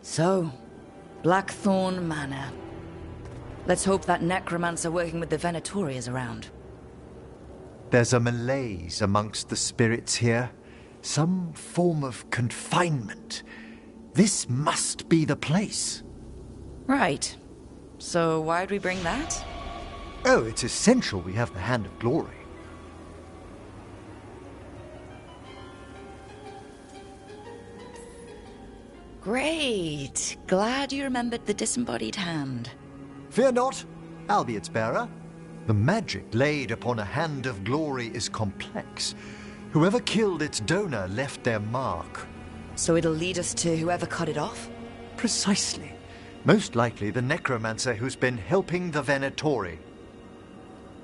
So, Blackthorn Manor. Let's hope that necromancer working with the Venatori is around. There's a malaise amongst the spirits here. Some form of confinement. This must be the place. Right. So why'd we bring that? Oh, it's essential we have the Hand of Glory. Great. Glad you remembered the disembodied hand. Fear not, I'll be its bearer. The magic laid upon a Hand of Glory is complex. Whoever killed its donor left their mark. So it'll lead us to whoever cut it off? Precisely. Most likely the necromancer who's been helping the Venatori.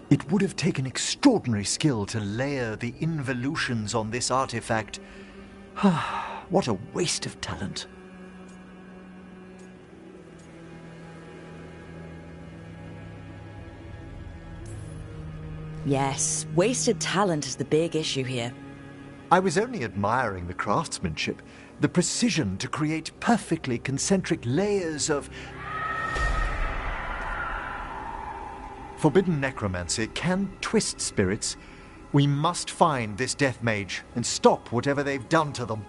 It would have taken extraordinary skill to layer the involutions on this artifact. What a waste of talent. Yes, wasted talent is the big issue here. I was only admiring the craftsmanship, the precision to create perfectly concentric layers of forbidden necromancy can twist spirits. We must find this death mage and stop whatever they've done to them.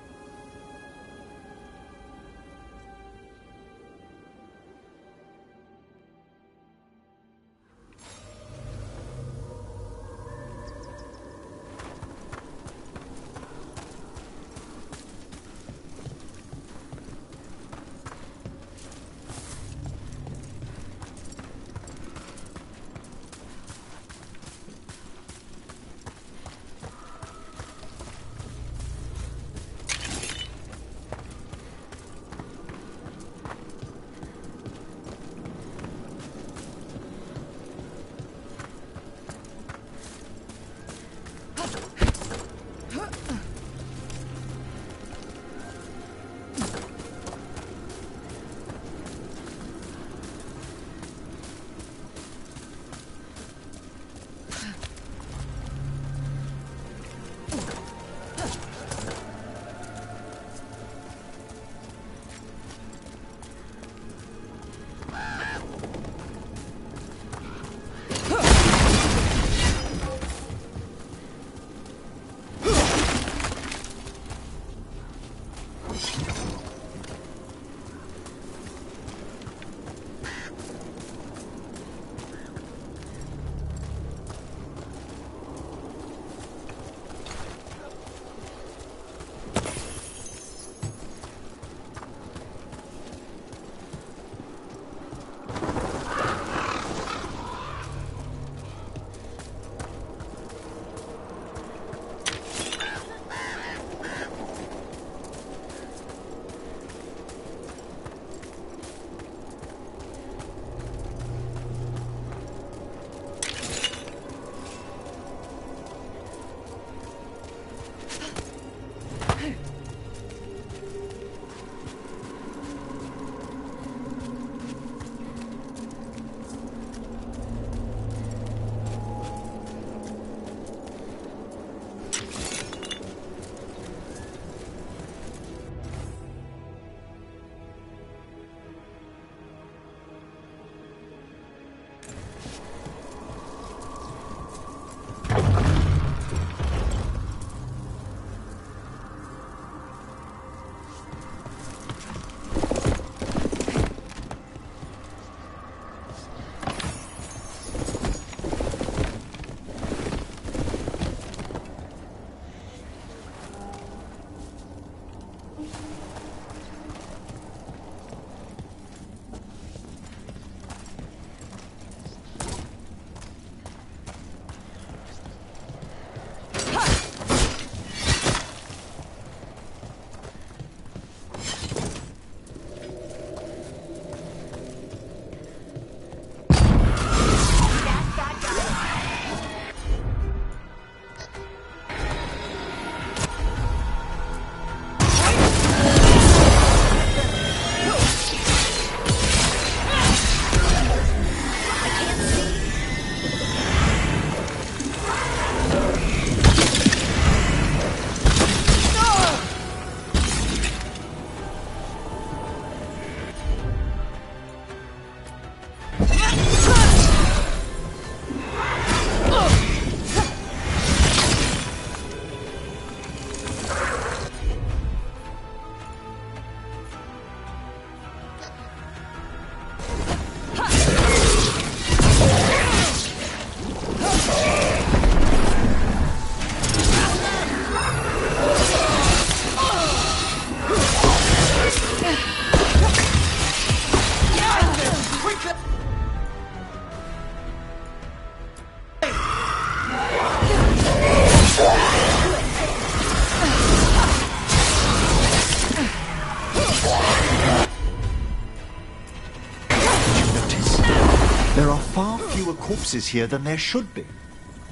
corpses here than there should be.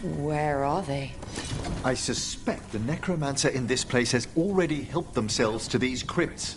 Where are they? I suspect the necromancer in this place has already helped themselves to these crypts.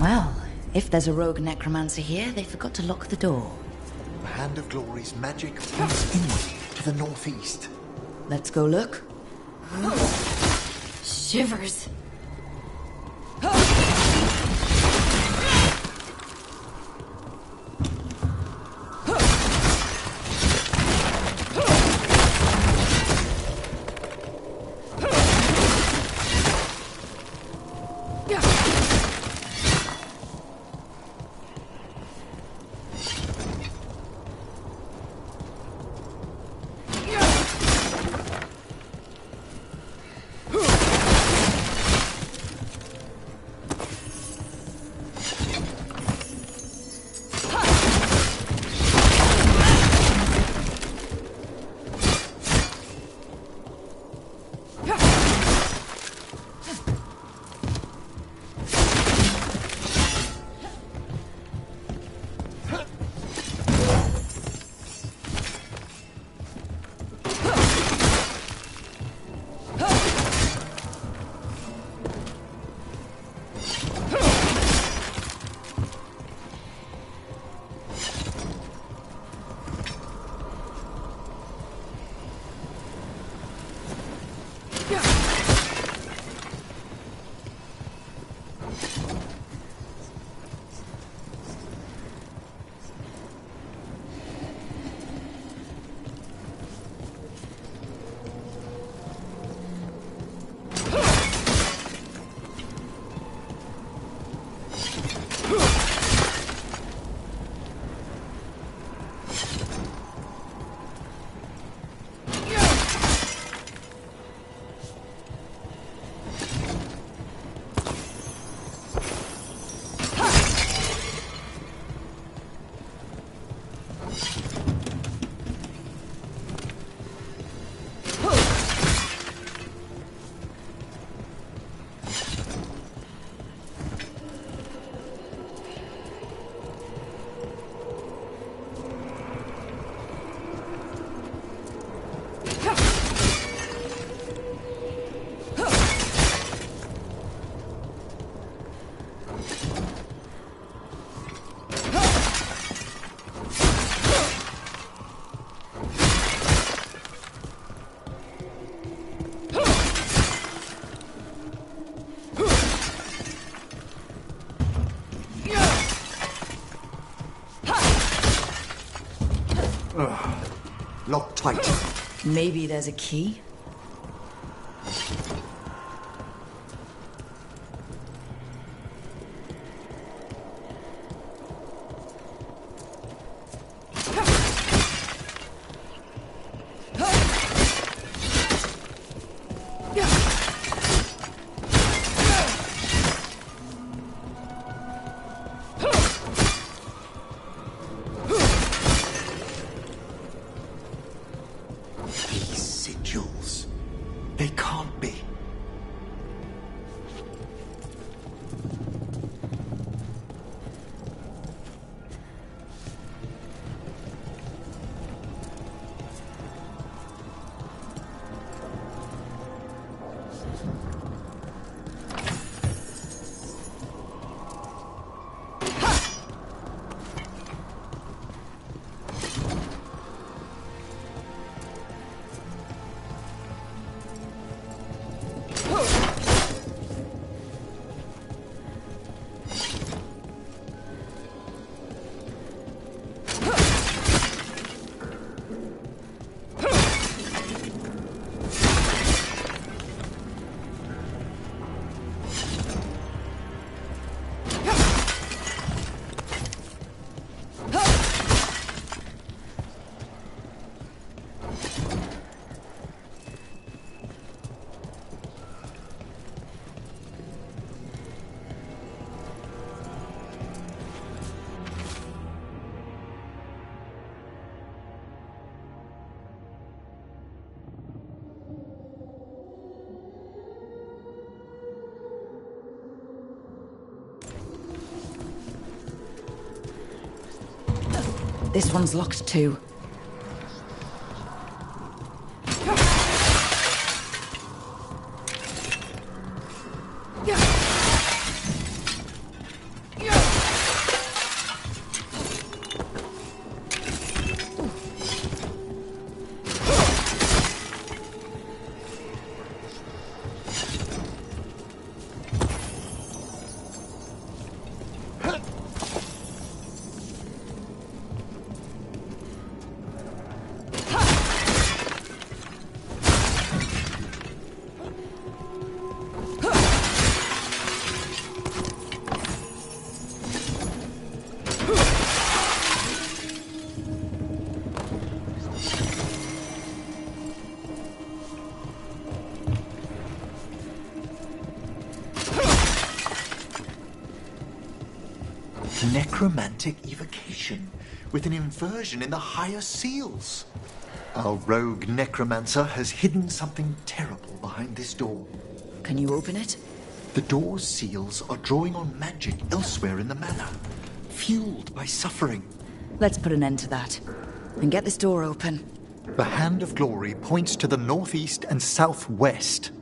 Well, if there's a rogue necromancer here, they forgot to lock the door. The Hand of Glory's magic points inward to the northeast. Let's go look. Shivers. Locked tight. Maybe there's a key? These sigils. This one's locked too. Necromantic evocation, with an inversion in the higher seals. Our rogue necromancer has hidden something terrible behind this door. Can you open it? The door's seals are drawing on magic elsewhere in the manor, fueled by suffering. Let's put an end to that. And get this door open. The Hand of Glory points to the northeast and southwest.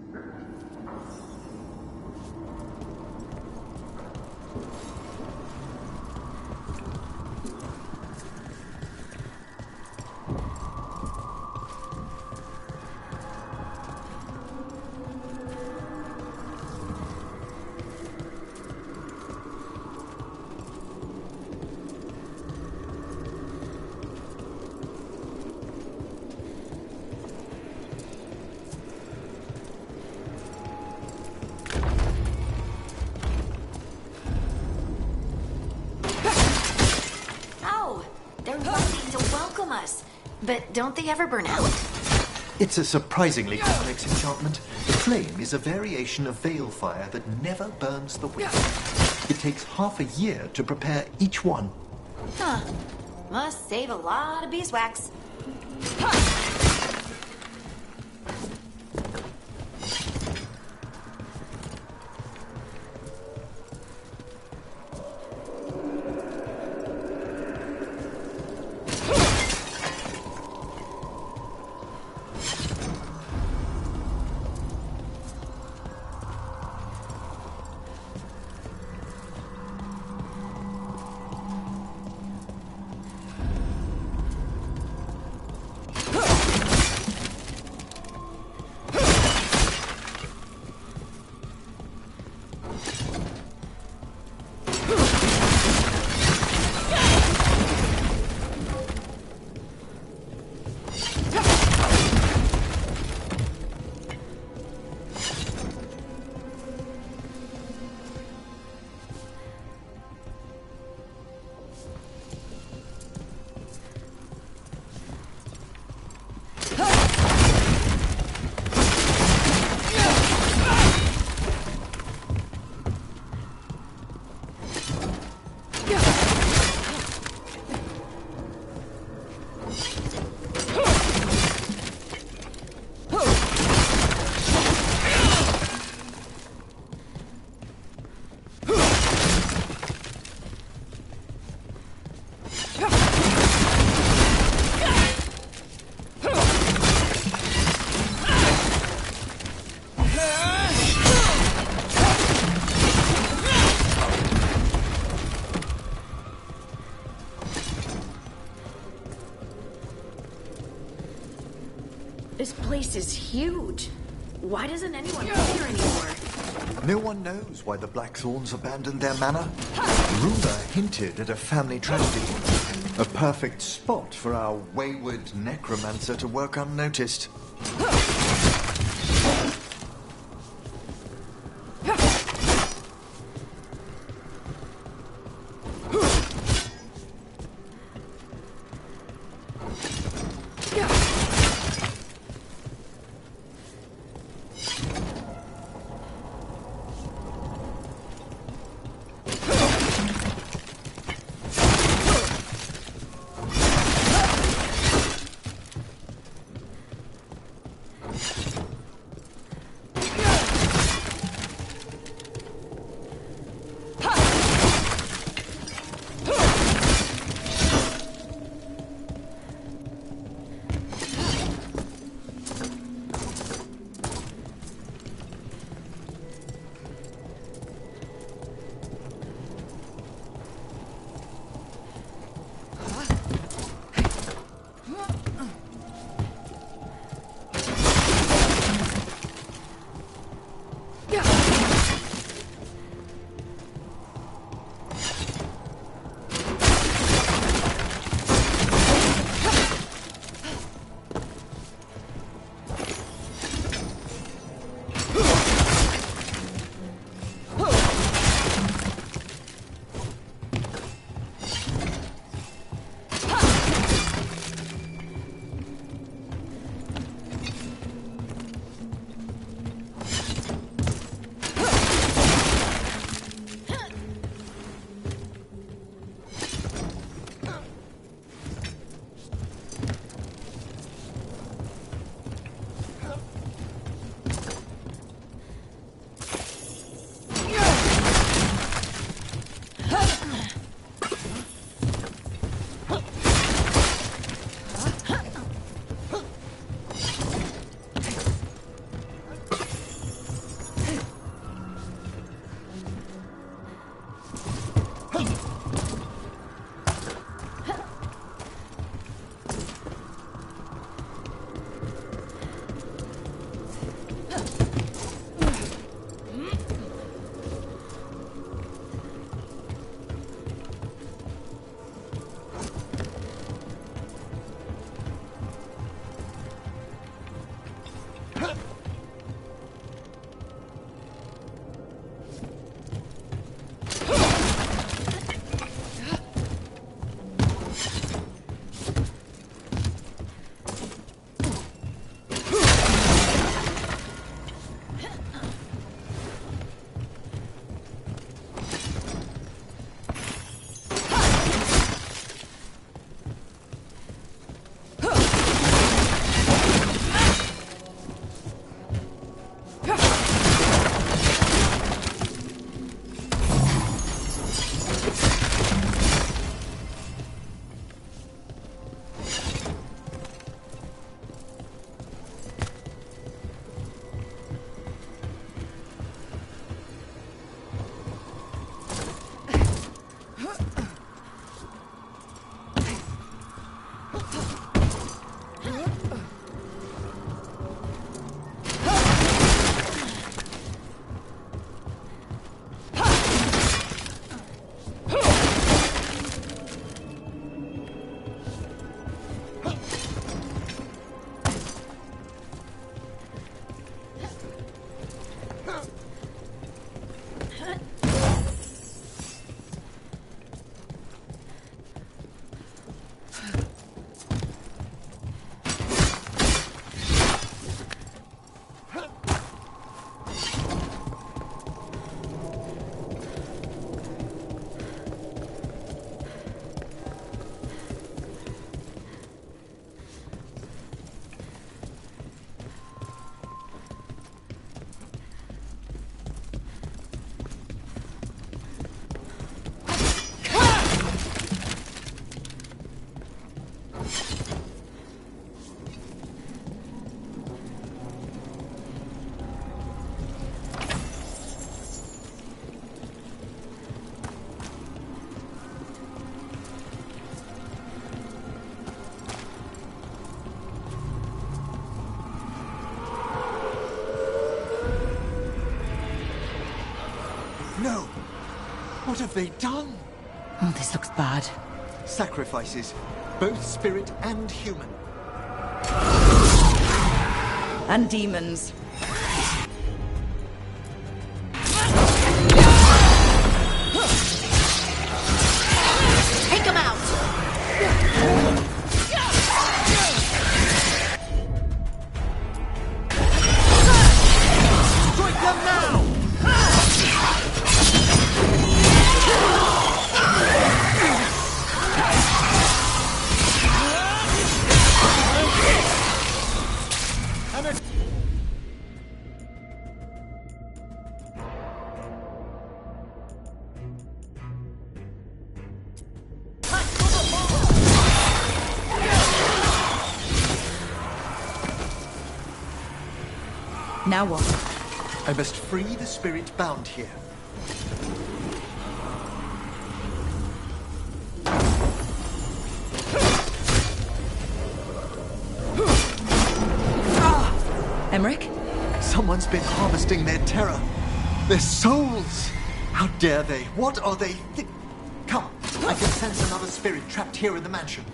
But don't they ever burn out? It's a surprisingly complex enchantment. The flame is a variation of veil fire that never burns the wick. It takes half a year to prepare each one. Huh. Must save a lot of beeswax. This place is huge. Why doesn't anyone live here anymore? No one knows why the Blackthorns abandoned their manor. Rumor hinted at a family tragedy. A perfect spot for our wayward necromancer to work unnoticed. No! What have they done? Oh, this looks bad. Sacrifices, both spirit and human. And demons. Take him out! Strike them now! Now what? I must free the spirit bound here. Emmerich? Someone's been harvesting their terror. Their souls! How dare they? What are they? Come, I can sense another spirit trapped here in the mansion.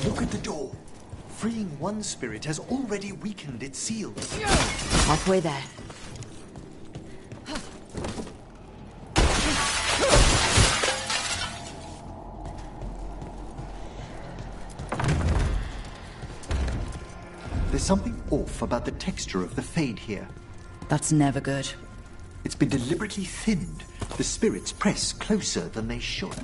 Look at the door. Freeing one spirit has already weakened its seals. Halfway there. There's something off about the texture of the fade here. That's never good. It's been deliberately thinned. The spirits press closer than they should.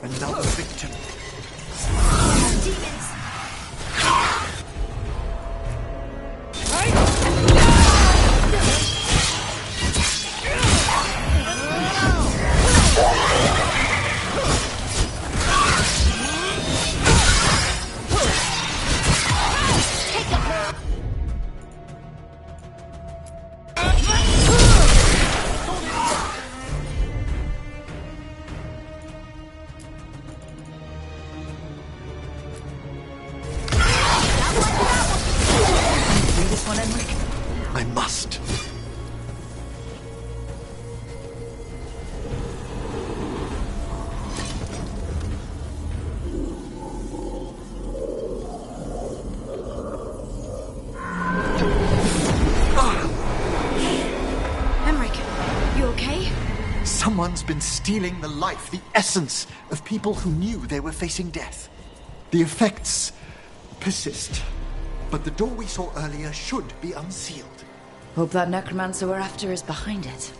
Another victim. Demons! I must. Emmerich, you okay? Someone's been stealing the life, the essence of people who knew they were facing death. The effects persist, but the door we saw earlier should be unsealed. Hope that necromancer we're after is behind it.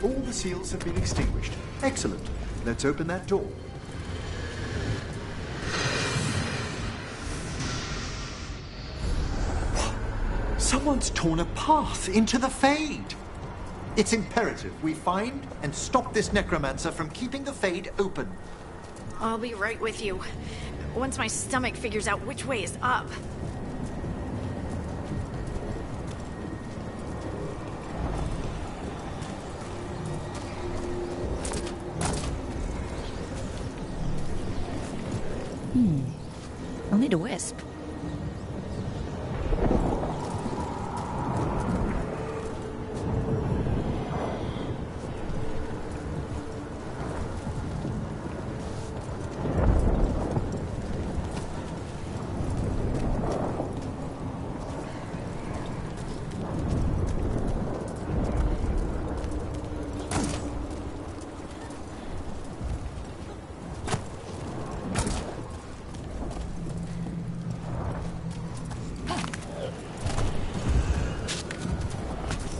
All the seals have been extinguished. Excellent. Let's open that door. Someone's torn a path into the Fade. It's imperative we find and stop this necromancer from keeping the Fade open. I'll be right with you. Once my stomach figures out which way is up. I'll need a wisp.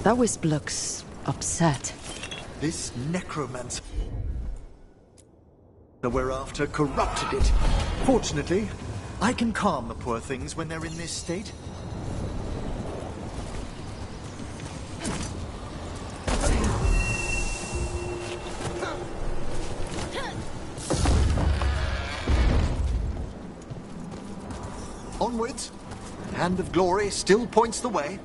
That wisp looks upset. This necromancer that we're after corrupted it. Fortunately, I can calm the poor things when they're in this state. Onwards. Hand of Glory still points the way.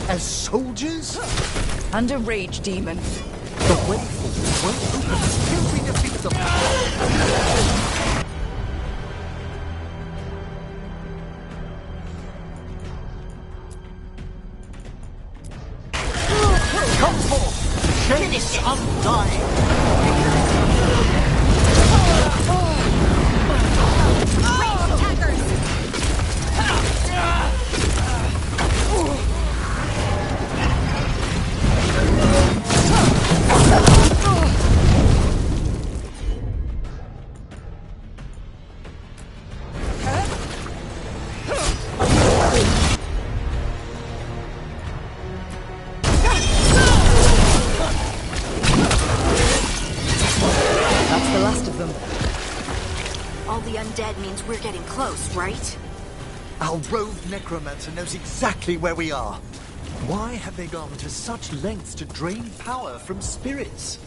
As soldiers? And a rage demon. The way forward won't open until we defeat them. Come forth! Finish undying! All the undead means we're getting close, right? Our rogue necromancer knows exactly where we are. Why have they gone to such lengths to drain power from spirits?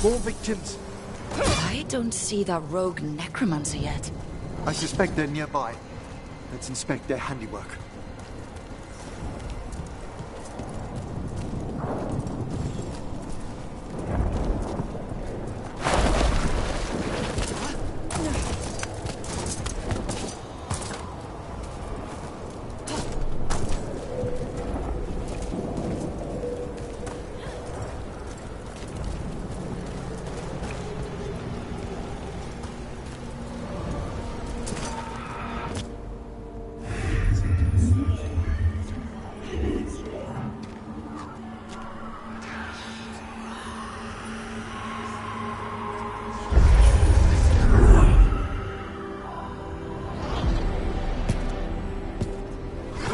More victims. I don't see that rogue necromancer yet. I suspect they're nearby. Let's inspect their handiwork.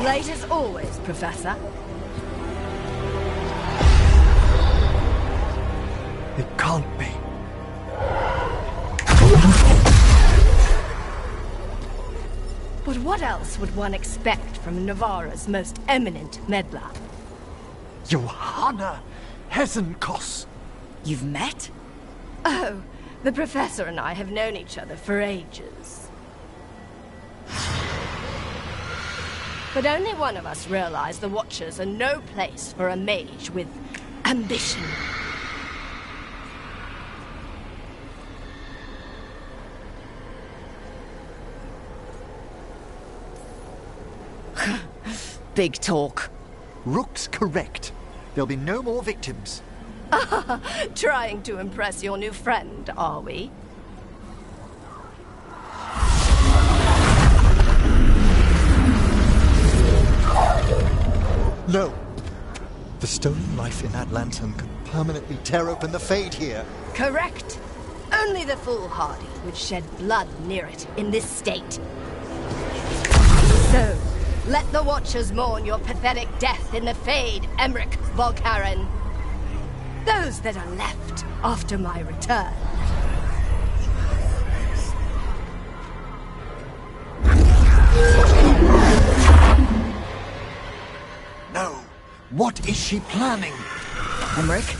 Late as always, Professor. It can't be. But what else would one expect from Navarra's most eminent meddler? Johanna Hesenkos. You've met? Oh, the Professor and I have known each other for ages. But only one of us realized the Watchers are no place for a mage with ambition. Big talk. Rook's correct. There'll be no more victims. Trying to impress your new friend, are we? No. The stolen life in that lantern could permanently tear open the Fade here. Correct. Only the foolhardy would shed blood near it in this state. So, let the Watchers mourn your pathetic death in the Fade, Emmerich Volkaren. Those that are left after my return. No. What is she planning? Emmerich,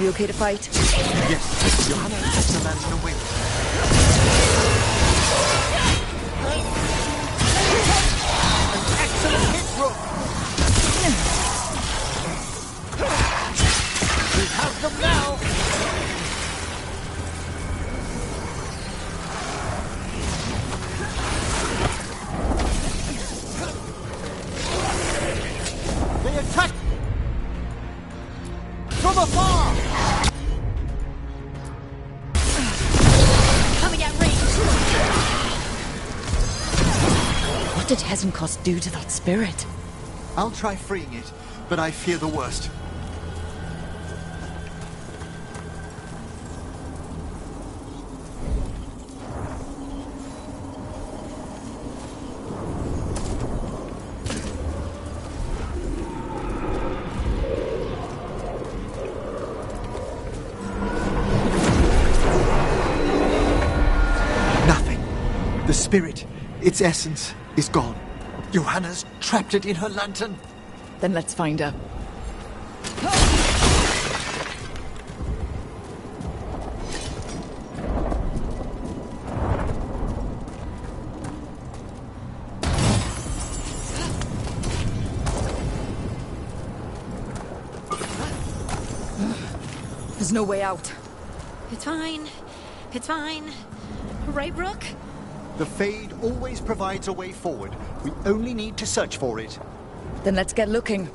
you okay to fight? Yes, Johanna takes the lantern away with her. An excellent hit, Rook! We have them now! They attack from afar! Coming at range. What did Hesenkos do to that spirit? I'll try freeing it, but I fear the worst. The spirit, its essence, is gone. Johanna's trapped it in her lantern. Then let's find her. There's no way out. It's fine. It's fine. Right, Rook? The Fade always provides a way forward. We only need to search for it. Then let's get looking.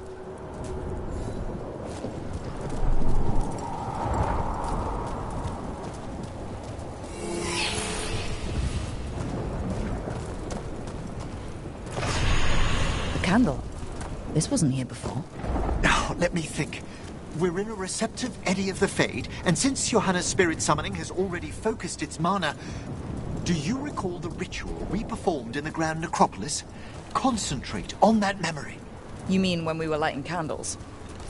The candle. This wasn't here before. Now, let me think. We're in a receptive eddy of the Fade, and since Johanna's spirit summoning has already focused its mana, do you recall the ritual we performed in the Grand Necropolis? Concentrate on that memory. You mean when we were lighting candles?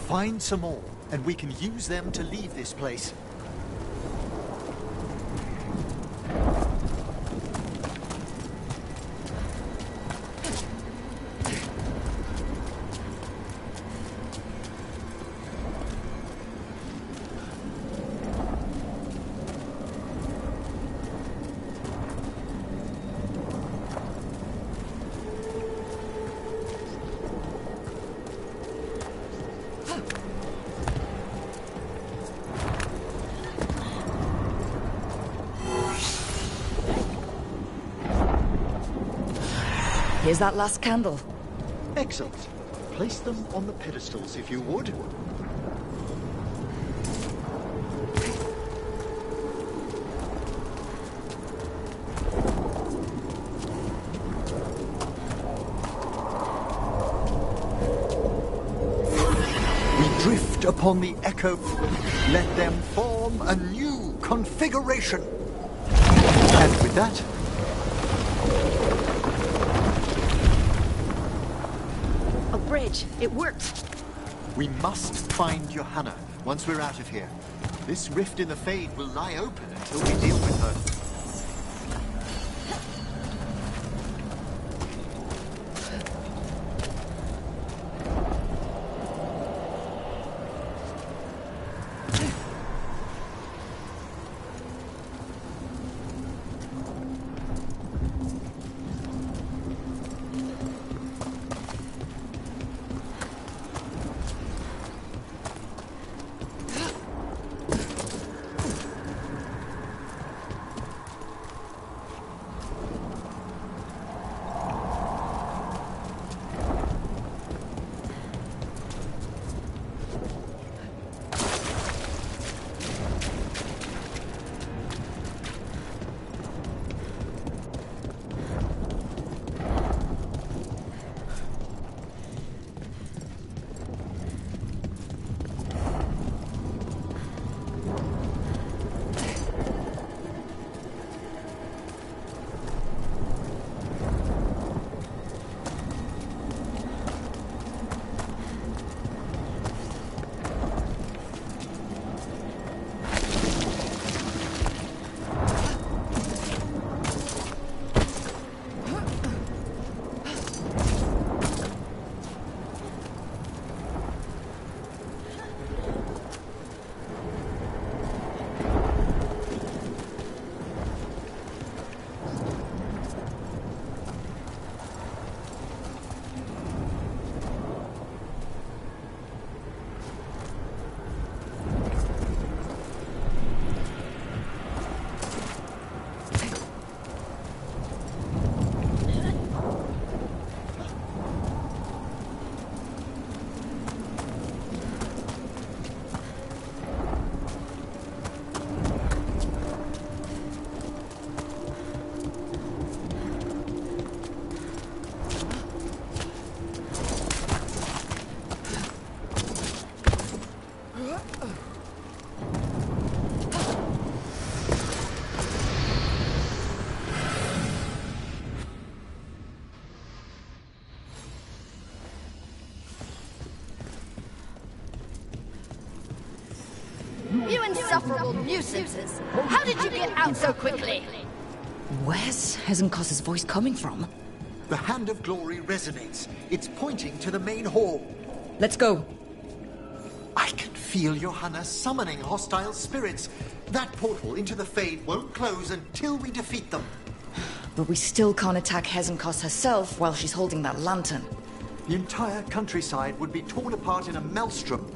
Find some more, and we can use them to leave this place. Here's that last candle. Excellent. Place them on the pedestals, if you would. We drift upon the echo. Let them form a new configuration. And with that, A bridge. It worked. we must find Johanna once we're out of here. This rift in the Fade will lie open until we deal with her. You insufferable nuisances! How did you get out so quickly? Where's Hezenkos's voice coming from? The Hand of Glory resonates. It's pointing to the main hall. Let's go. I can feel Johanna summoning hostile spirits. That portal into the Fade won't close until we defeat them. But we still can't attack Hezenkos herself while she's holding that lantern. The entire countryside would be torn apart in a maelstrom.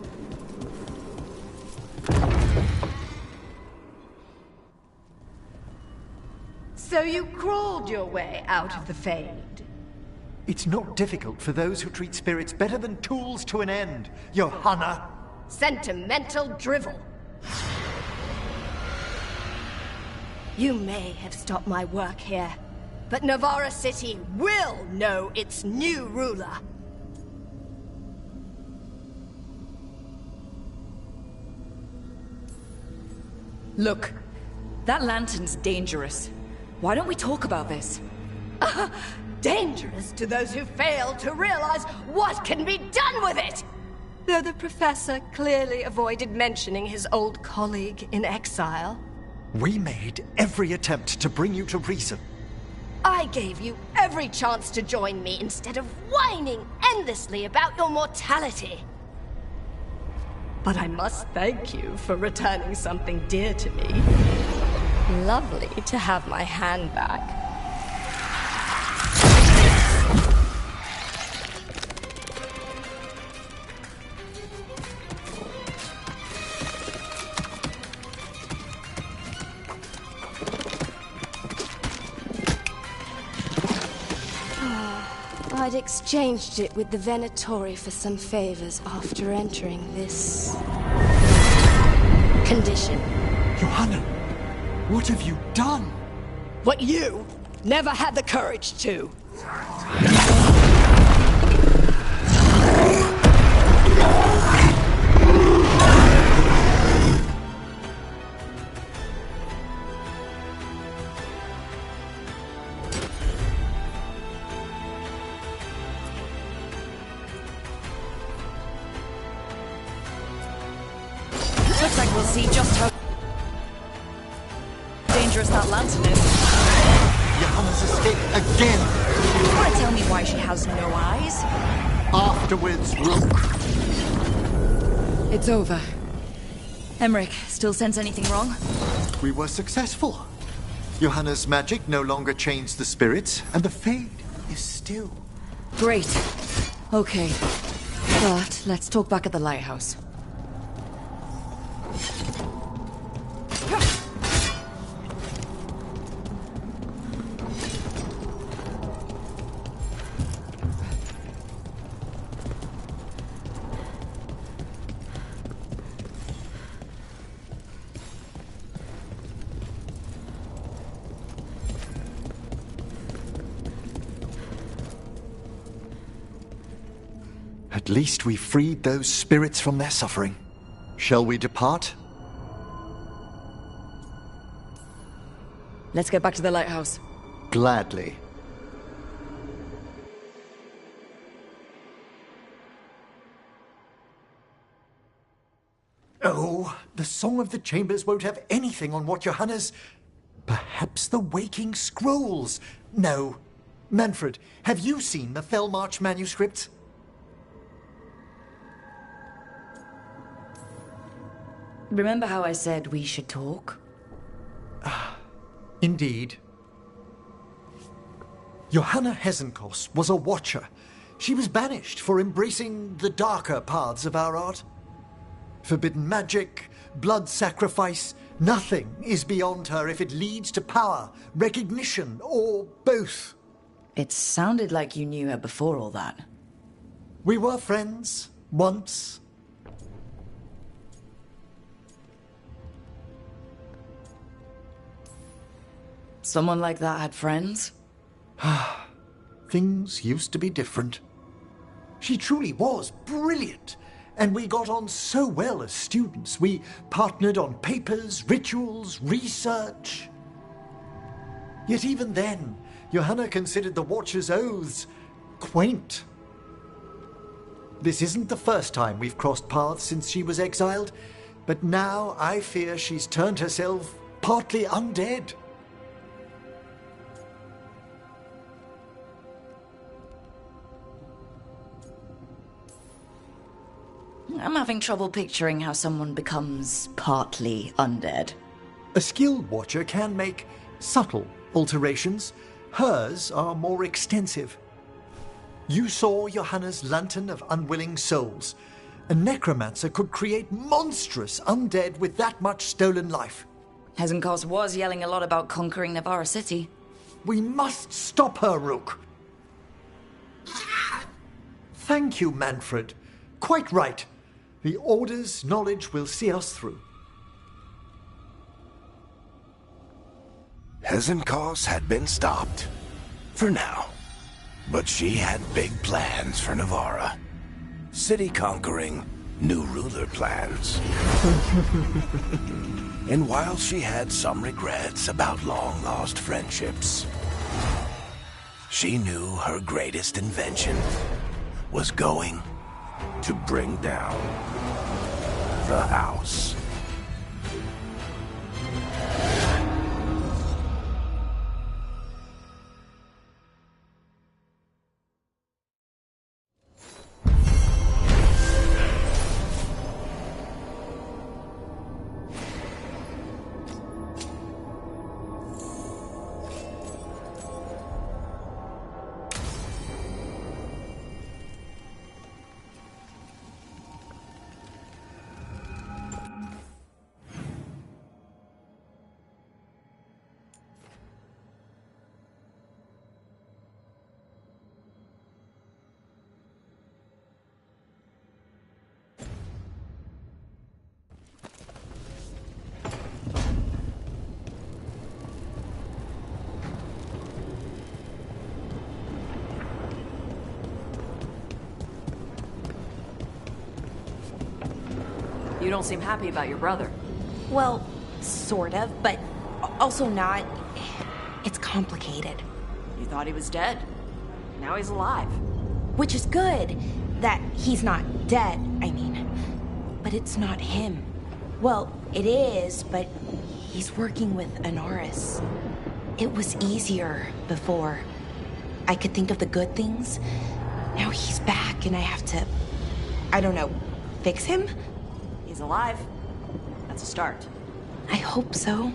So you crawled your way out of the Fade? It's not difficult for those who treat spirits better than tools to an end, Johanna. Sentimental drivel. You may have stopped my work here, but Navarra City will know its new ruler. Look, that lantern's dangerous. Why don't we talk about this? Dangerous to those who fail to realize what can be done with it! Though the professor clearly avoided mentioning his old colleague in exile. We made every attempt to bring you to reason. I gave you every chance to join me instead of whining endlessly about your mortality. But I must thank you for returning something dear to me. Lovely to have my hand back. had exchanged it with the Venatori for some favors after entering this condition. Johanna, what have you done? What you never had the courage to. Looks like we'll see just how dangerous that lantern is. Johanna's escaped again. You want to tell me why she has no eyes? Afterwards, Rook. It's over. Emmerich, still sense anything wrong? We were successful. Johanna's magic no longer changed the spirits, and the Fade is still. Great. Okay. But let's talk back at the lighthouse. At least we freed those spirits from their suffering. Shall we depart? Let's get back to the lighthouse. Gladly. Oh, the Song of the Chambers won't have anything on what Johanna's... Perhaps the Waking Scrolls? No. Manfred, have you seen the Fellmarch manuscripts? Remember how I said we should talk? Indeed. Johanna Hesenkos was a watcher. She was banished for embracing the darker paths of our art. Forbidden magic, blood sacrifice, nothing is beyond her if it leads to power, recognition, or both. It sounded like you knew her before all that. We were friends, once. Someone like that had friends? Things used to be different. She truly was brilliant, and we got on so well as students. We partnered on papers, rituals, research. Yet even then, Johanna considered the Watcher's oaths quaint. This isn't the first time we've crossed paths since she was exiled, but now I fear she's turned herself partly undead. I'm having trouble picturing how someone becomes partly undead. A skilled watcher can make subtle alterations. Hers are more extensive. You saw Johanna's Lantern of Unwilling Souls. A necromancer could create monstrous undead with that much stolen life. Hesenkos was yelling a lot about conquering Navarra City. We must stop her, Rook. Thank you, Manfred. Quite right. The Order's knowledge will see us through. Hesenkos had been stopped. For now. But she had big plans for Navarra. City conquering, new ruler plans. And while she had some regrets about long-lost friendships, she knew her greatest invention was going to bring down the house. You don't seem happy about your brother. Well, sort of, but also not. It's complicated. You thought he was dead. Now he's alive. Which is good. That he's not dead, I mean. But it's not him. Well, it is, but he's working with Anaris. It was easier before. I could think of the good things. Now he's back and I have to, I don't know, fix him? He's alive. That's a start. I hope so.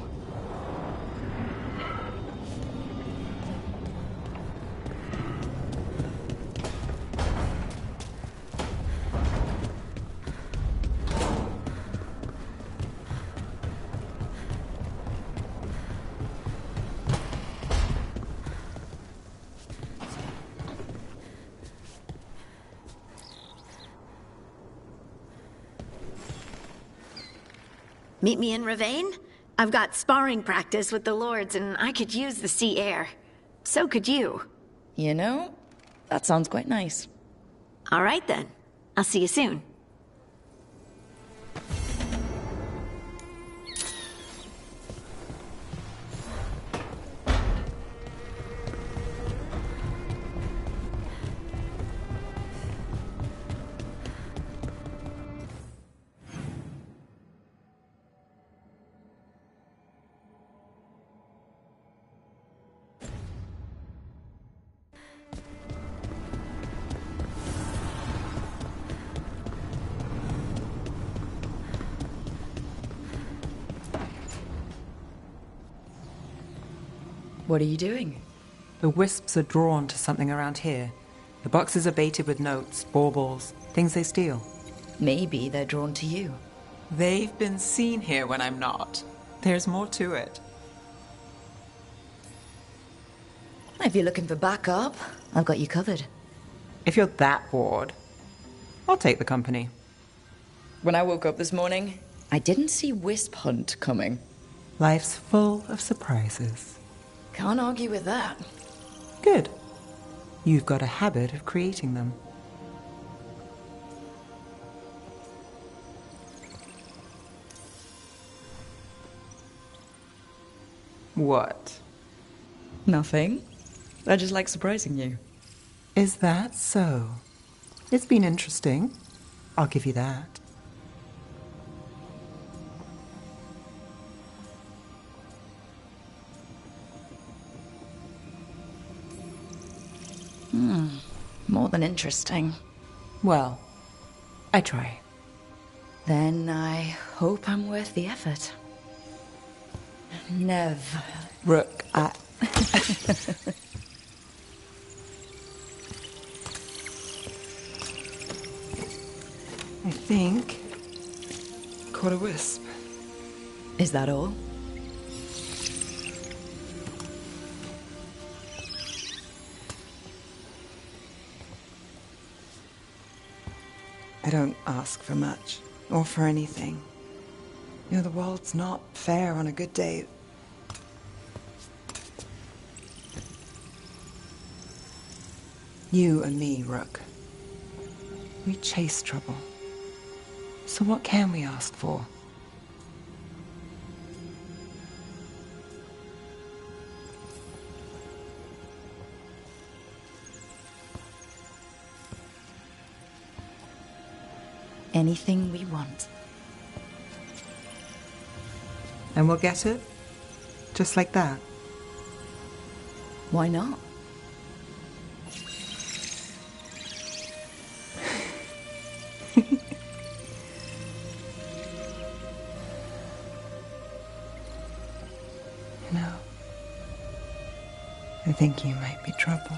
Meet me in Ravane? I've got sparring practice with the lords and I could use the sea air. So could you. You know, that sounds quite nice. All right then. I'll see you soon. What are you doing? The wisps are drawn to something around here. The boxes are baited with notes, baubles, things they steal. Maybe they're drawn to you. They've been seen here when I'm not. There's more to it. If you're looking for backup, I've got you covered. If you're that bored, I'll take the company. When I woke up this morning, I didn't see Wisp Hunt coming. Life's full of surprises. Can't argue with that. Good. You've got a habit of creating them. What? Nothing. I just like surprising you. Is that so? It's been interesting. I'll give you that. More than interesting. Well, I try. Then I hope I'm worth the effort. Never. Rook, I think caught a wisp. Is that all? I don't ask for much, or for anything. You know, the world's not fair on a good day. You and me, Rook. We chase trouble. So what can we ask for? Anything we want. And we'll get it? Just like that? Why not? No. I think you might be trouble.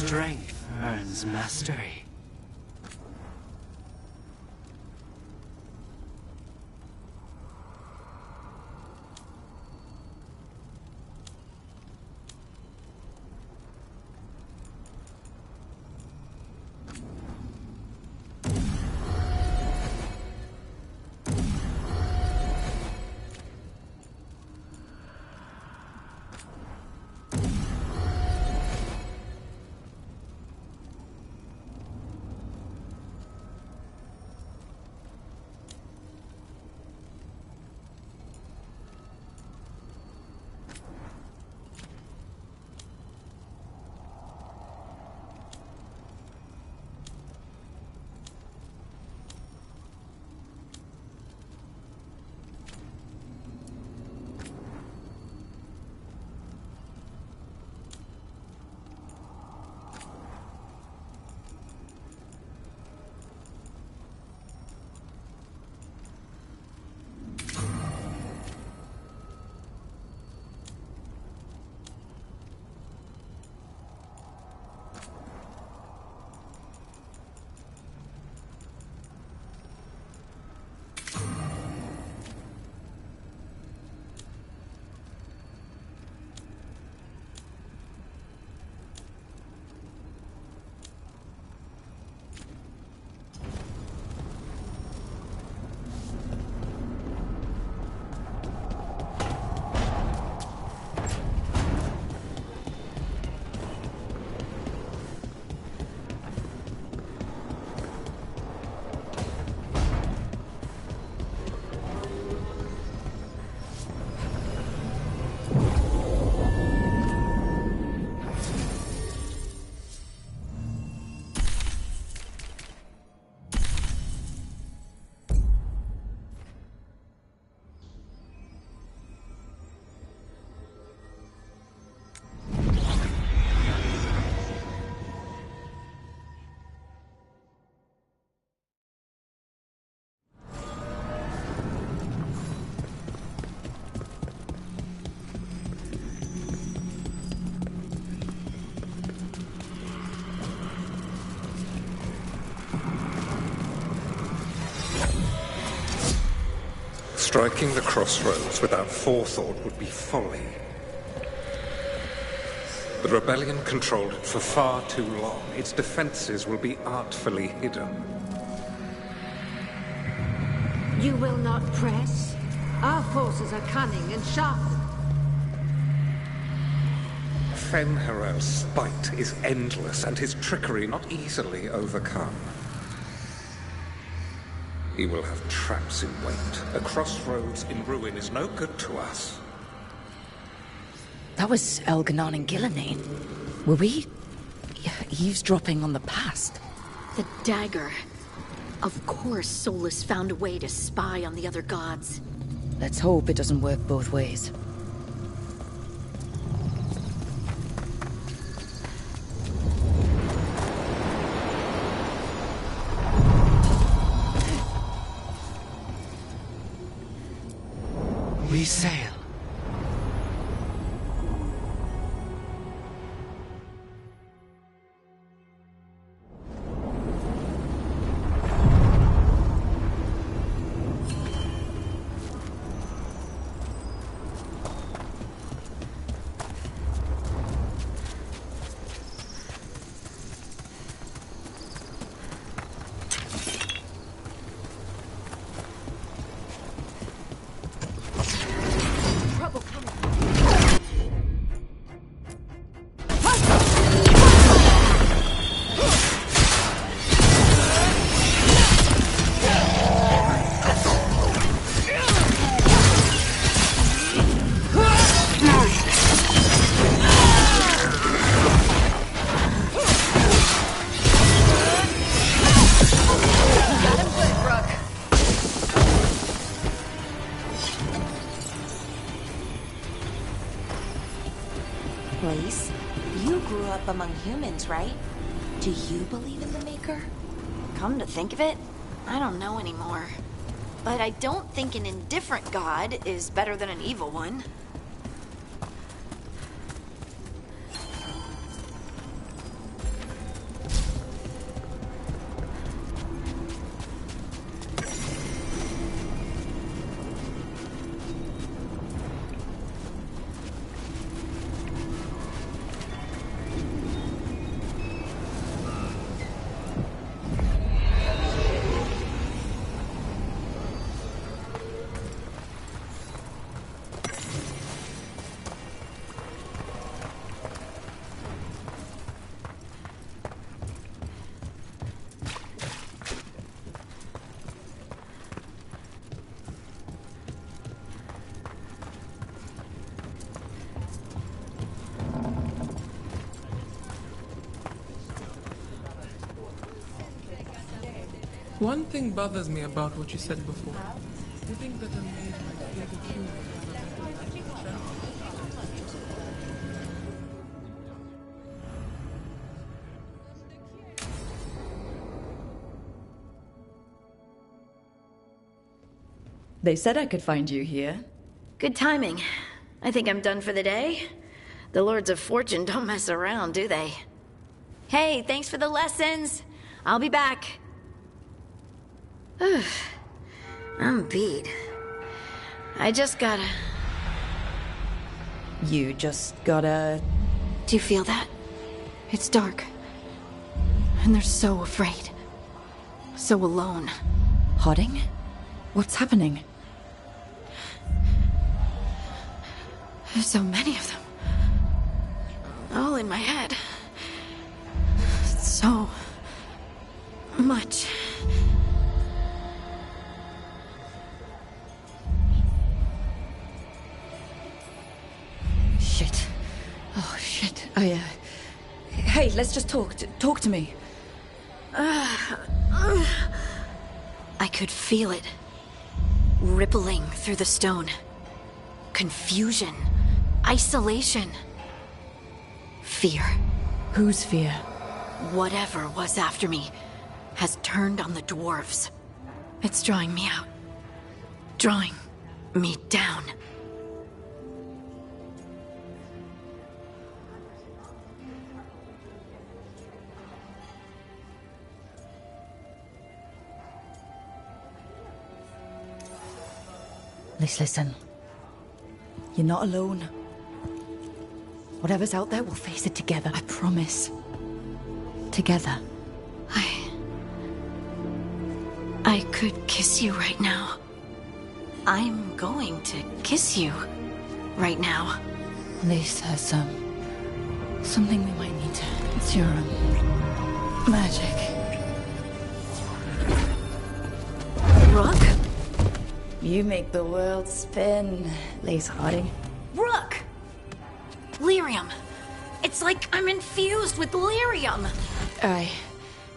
Strength earns mastery. Striking the crossroads without forethought would be folly. The rebellion controlled it for far too long. Its defenses will be artfully hidden. You will not press? Our forces are cunning and sharp. Fen'Harel's spite is endless, and his trickery not easily overcome. He will have traps in wait. A crossroads in ruin is no good to us. That was Elganon and Gillenane. Were we eavesdropping on the past? The dagger. Of course Solus found a way to spy on the other gods. Let's hope it doesn't work both ways. We sail. Place? You grew up among humans, right? Do you believe in the Maker? Come to think of it, I don't know anymore. But I don't think an indifferent god is better than an evil one. One thing bothers me about what you said before. You think that a maid might feel the humor of a better magic channel? They said I could find you here. Good timing. I think I'm done for the day. The Lords of Fortune don't mess around, do they? Hey, thanks for the lessons. I'll be back. I'm beat. I just gotta... You just gotta... Do you feel that? It's dark. And they're so afraid. So alone. Hodding? What's happening? There's so many of them. All in my head. So... much. Shit. Oh, shit. Hey, let's just talk. Talk to me. I could feel it. Rippling through the stone. Confusion. Isolation. Fear. Whose fear? Whatever was after me has turned on the dwarves. It's drawing me out. Drawing me down. Listen. You're not alone. Whatever's out there, we'll face it together. I promise. Together. I could kiss you right now. I'm going to kiss you right now. Lise has something we might need to... It's your, magic. Rook? You make the world spin, Lise Harding. Rook! Lyrium. It's like I'm infused with lyrium. I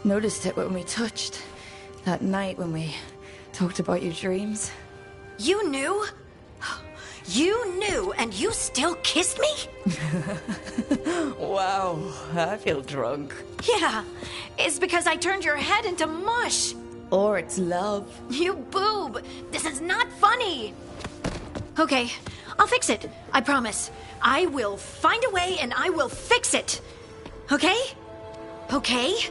noticed it when we touched. That night when we talked about your dreams. You knew? You knew and you still kissed me? Wow, I feel drunk. Yeah, it's because I turned your head into mush. Or it's love. You boob! This is not funny! Okay, I'll fix it. I promise. I will find a way and I will fix it. Okay? Okay?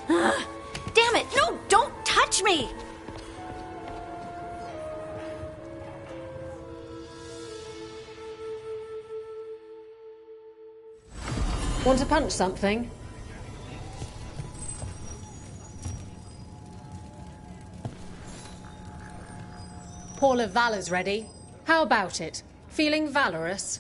Damn it! No, don't touch me! Want to punch something? Paul of Valor's ready. How about it? Feeling valorous?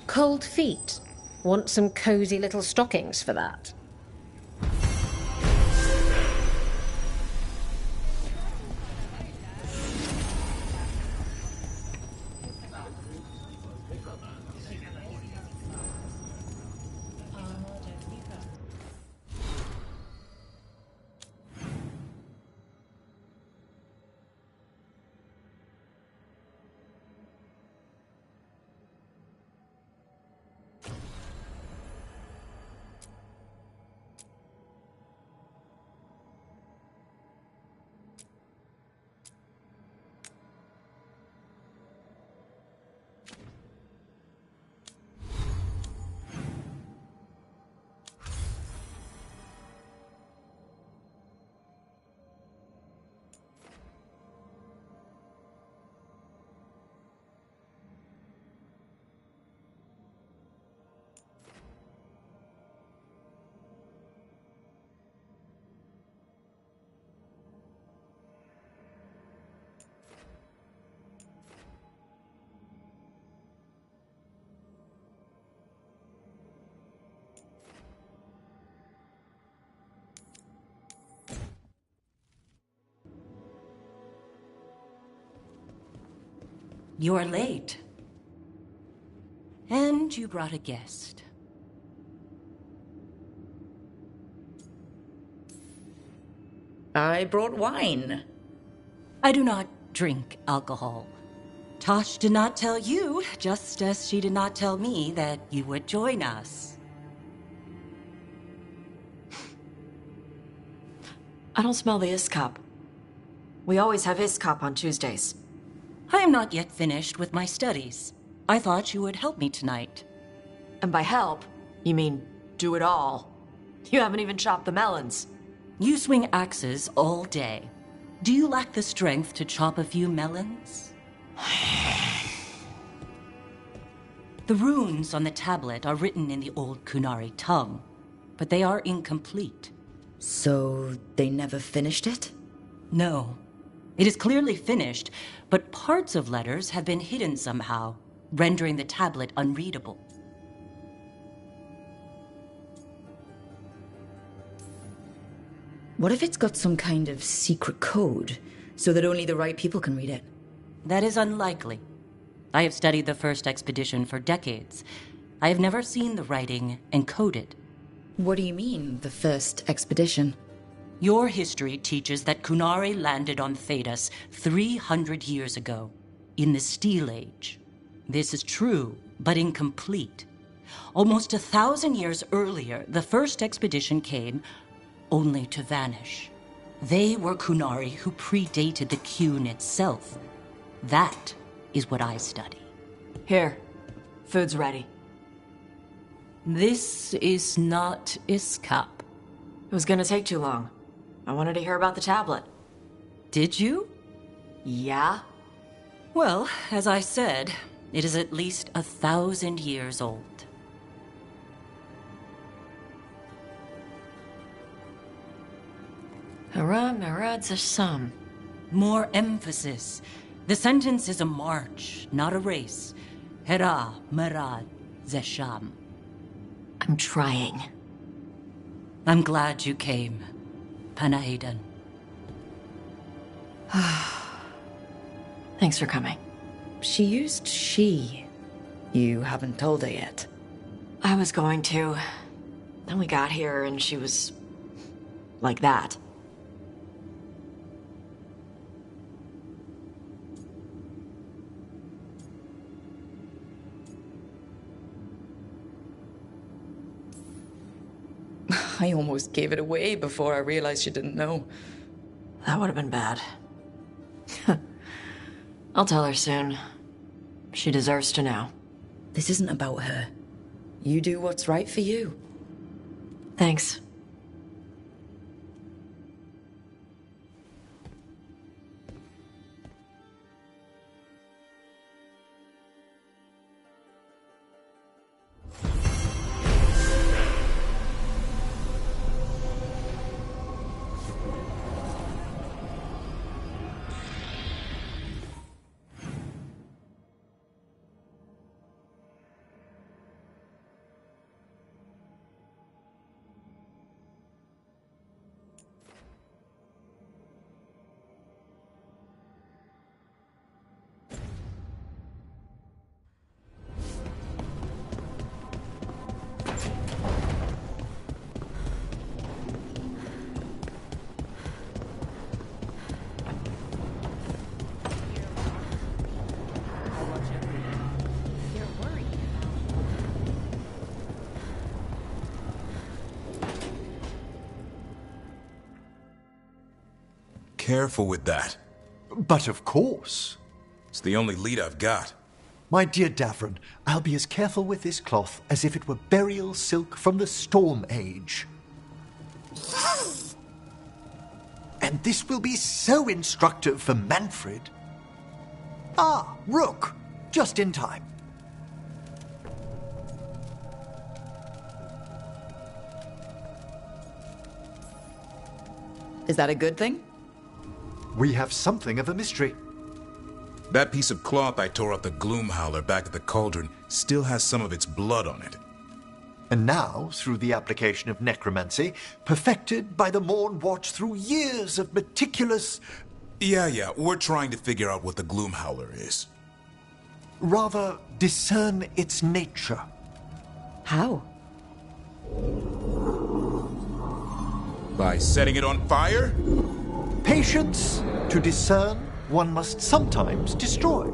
Cold feet. Want some cozy little stockings for that? You're late. And you brought a guest. I brought wine. I do not drink alcohol. Tosh did not tell you, just as she did not tell me that you would join us. I don't smell the Iskop. We always have Iskop on Tuesdays. I am not yet finished with my studies. I thought you would help me tonight. And by help, you mean do it all. You haven't even chopped the melons. You swing axes all day. Do you lack the strength to chop a few melons? The runes on the tablet are written in the old Kunari tongue, but they are incomplete. So they never finished it? No. It is clearly finished, but parts of letters have been hidden somehow, rendering the tablet unreadable. What if it's got some kind of secret code, so that only the right people can read it? That is unlikely. I have studied the first expedition for decades. I have never seen the writing encoded. What do you mean, the first expedition? Your history teaches that Kunari landed on Thedas 300 years ago, in the Steel Age. This is true, but incomplete. Almost 1,000 years earlier, the first expedition came only to vanish. They were Kunari who predated the Qun itself. That is what I study. Here, food's ready. This is not Iskop. It was gonna take too long. I wanted to hear about the tablet. Did you? Yeah? Well, as I said, it is at least 1,000 years old. Hara Marad Zasham. More emphasis. The sentence is a march, not a race. Hera Marad Zesham. I'm trying. I'm glad you came, Panaidan. Thanks for coming. She used she. You haven't told her yet. I was going to. Then we got here and she was like that. I almost gave it away before I realized she didn't know. That would have been bad. I'll tell her soon. She deserves to know. This isn't about her. You do what's right for you. Thanks. Careful with that. But of course. It's the only lead I've got. My dear Davron, I'll be as careful with this cloth as if it were burial silk from the Storm Age. And this will be so instructive for Manfred. Ah, Rook, just in time. Is that a good thing? We have something of a mystery. That piece of cloth I tore off the Gloom Howler back at the cauldron still has some of its blood on it. And now, through the application of necromancy, perfected by the Morn Watch through years of meticulous... Yeah, we're trying to figure out what the Gloom Howler is. Rather, discern its nature. How? By setting it on fire? Patience, to discern, one must sometimes destroy.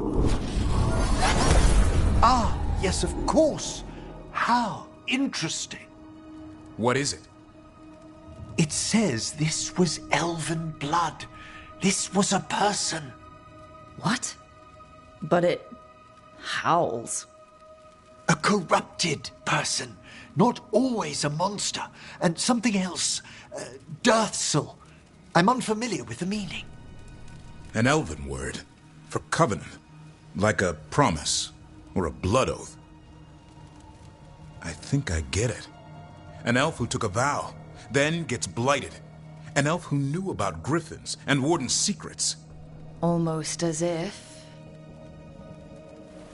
Ah, yes, of course. How interesting. What is it? It says this was elven blood. This was a person. What? But it howls. A corrupted person. Not always a monster. And something else. Deathsel. I'm unfamiliar with the meaning. An elven word for covenant. Like a promise or a blood oath. I think I get it. An elf who took a vow, then gets blighted. An elf who knew about griffins and warden's secrets. Almost as if...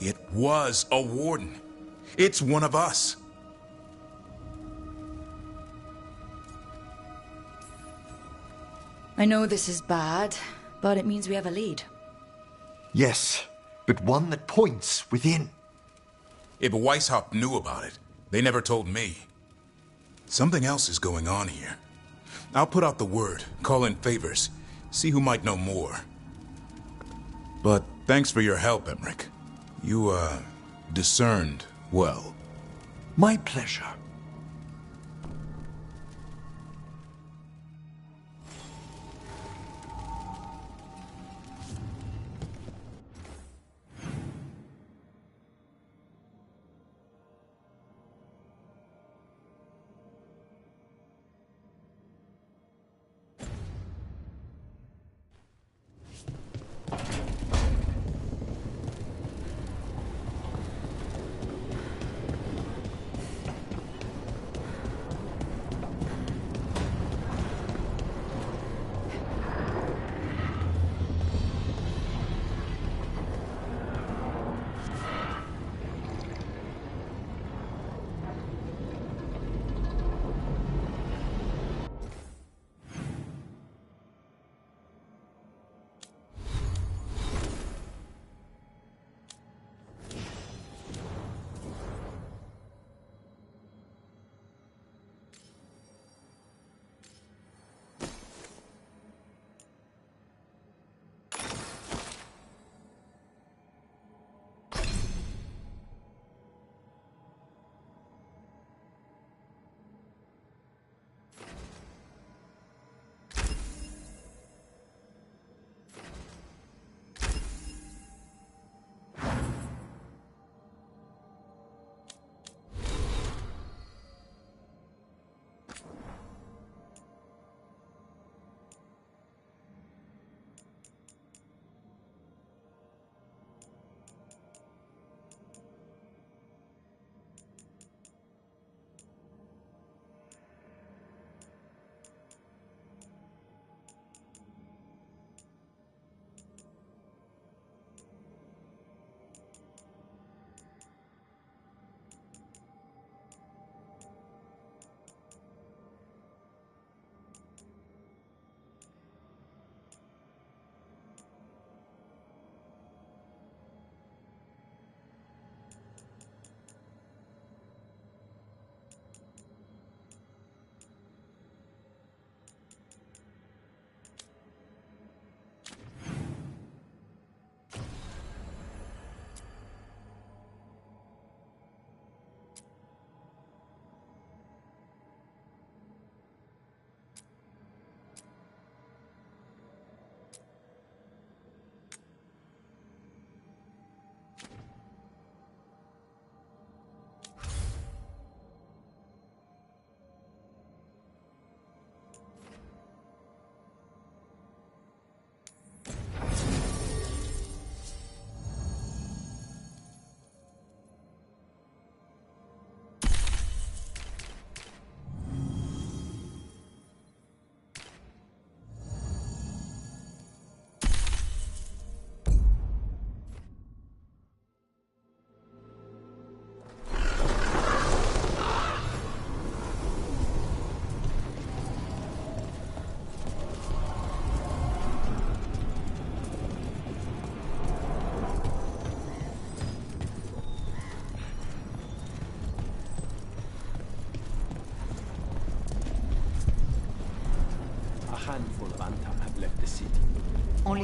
It was a warden. It's one of us. I know this is bad, but it means we have a lead. Yes, but one that points within. If Weishaupt knew about it, they never told me. Something else is going on here. I'll put out the word, call in favors, see who might know more. But thanks for your help, Emmerich. You, discerned well. My pleasure.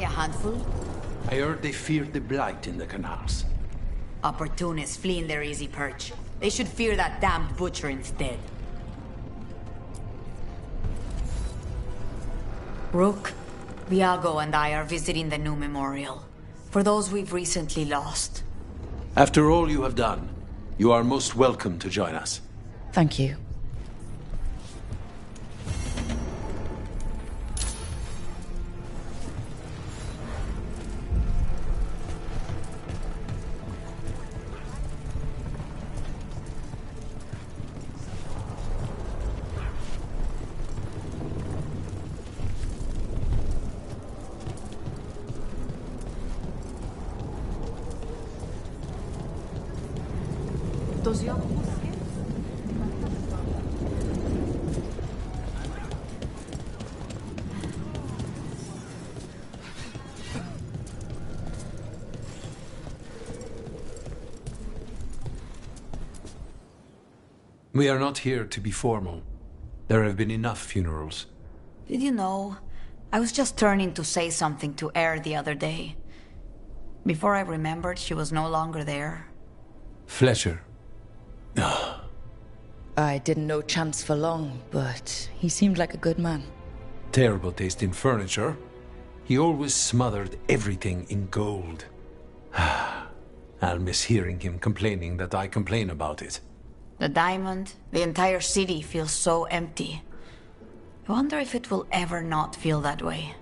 a handful? I heard they feared the blight in the canals. Opportunists fleeing their easy perch. They should fear that damned butcher instead. Rook, Viago and I are visiting the new memorial. For those we've recently lost. After all you have done, you are most welcome to join us. Thank you. We are not here to be formal. There have been enough funerals. Did you know? I was just turning to say something to Air the other day. Before I remembered, she was no longer there. Fletcher. I didn't know Chance for long, but he seemed like a good man. Terrible taste in furniture. He always smothered everything in gold. I'll miss hearing him complaining that I complain about it. The diamond, the entire city feels so empty. I wonder if it will ever not feel that way.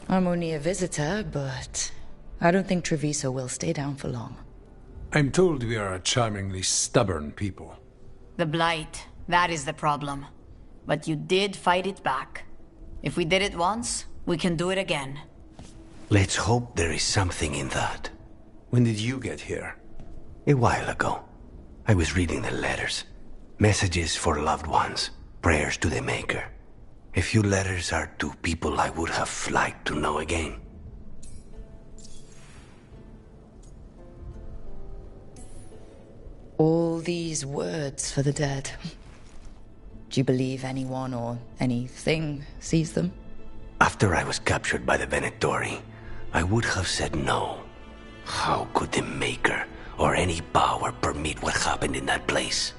I'm only a visitor, but I don't think Treviso will stay down for long. I'm told we are a charmingly stubborn people. The Blight, that is the problem. But you did fight it back. If we did it once, we can do it again. Let's hope there is something in that. When did you get here? A while ago. I was reading the letters. Messages for loved ones. Prayers to the Maker. A few letters are to people I would have liked to know again. All these words for the dead. Do you believe anyone or anything sees them? After I was captured by the Venatori, I would have said no. How could the Maker or any power permit what happened in that place?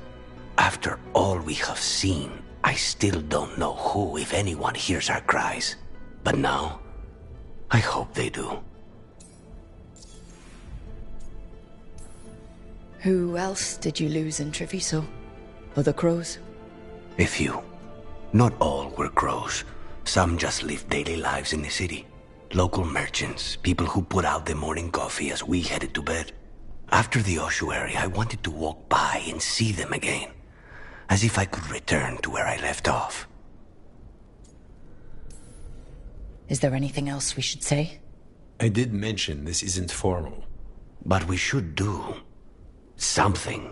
After all we have seen, I still don't know who, if anyone, hears our cries. But now, I hope they do. Who else did you lose in Treviso? Other crows? A few. Not all were crows. Some just lived daily lives in the city. Local merchants, people who put out the morning coffee as we headed to bed. After the ossuary, I wanted to walk by and see them again. As if I could return to where I left off. Is there anything else we should say? I did mention this isn't formal. But we should do something.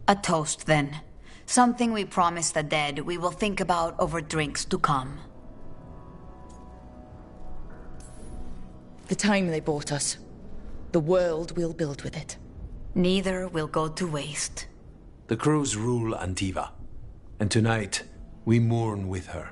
A toast, then. Something we promise the dead we will think about over drinks to come. The time they bought us. The world we'll build with it. Neither will go to waste. The crows rule Antiva, and tonight we mourn with her.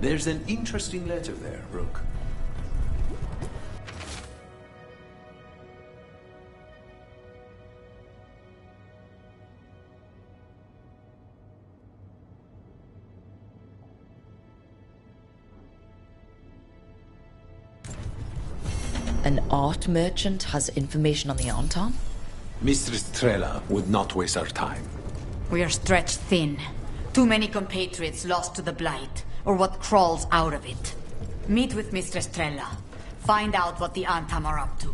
There's an interesting letter there, Rook. An art merchant has information on the Anton? Mistress Trella would not waste our time. We are stretched thin. Too many compatriots lost to the Blight, or what crawls out of it. Meet with Mistress Trella. Find out what the Antam are up to.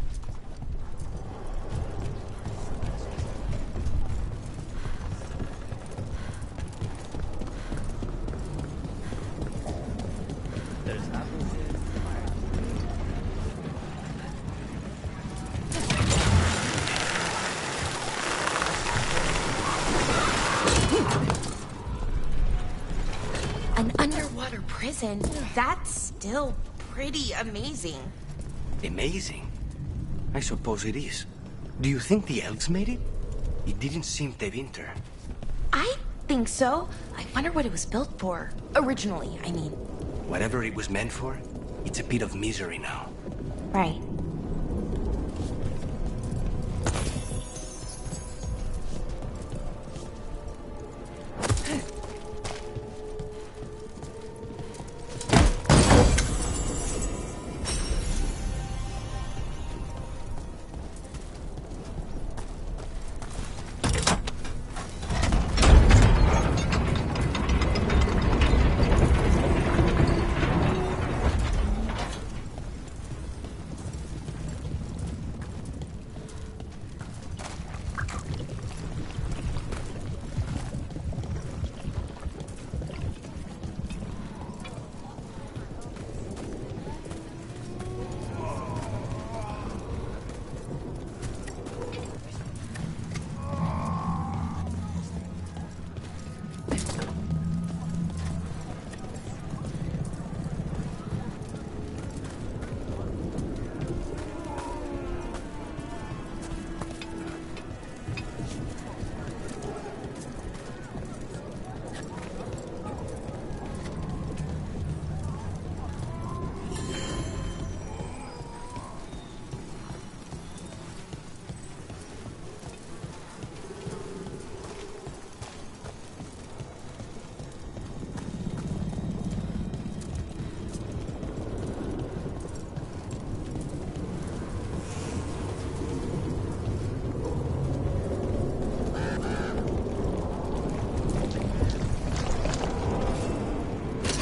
An underwater prison? That's still pretty amazing. Amazing? I suppose it is. Do you think the elves made it? It didn't seem to winter. I think so. I wonder what it was built for. Originally, I mean. Whatever it was meant for, it's a pit of misery now. Right.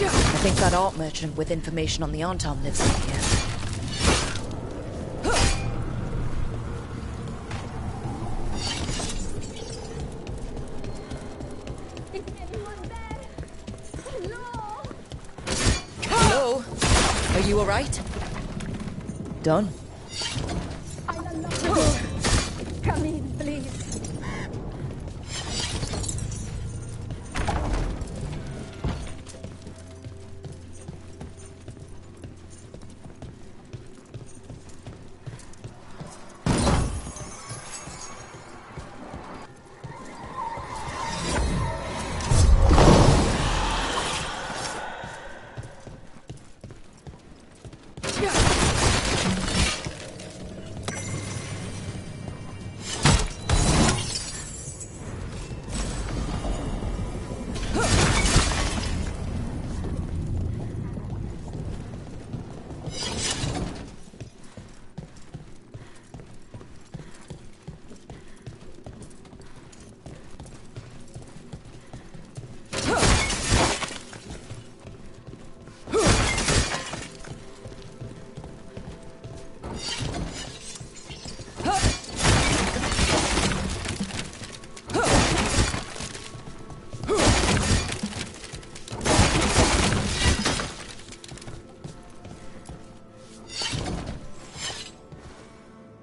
I think that art merchant with information on the Anton lives in here. Hello? Are you alright? Done. Come in, please.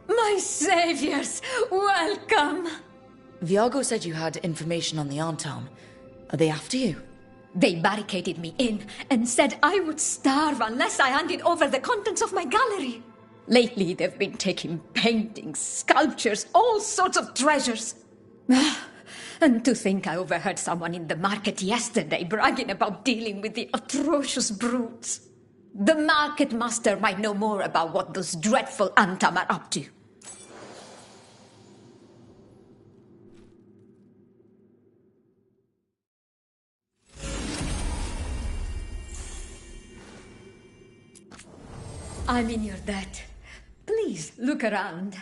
My saviors, welcome! Viago said you had information on the Anton. Are they after you? They barricaded me in and said I would starve unless I handed over the contents of my gallery. Lately, they've been taking paintings, sculptures, all sorts of treasures. And to think I overheard someone in the market yesterday bragging about dealing with the atrocious brutes. The market master might know more about what those dreadful Antam are up to. I'm in your debt. Please look around.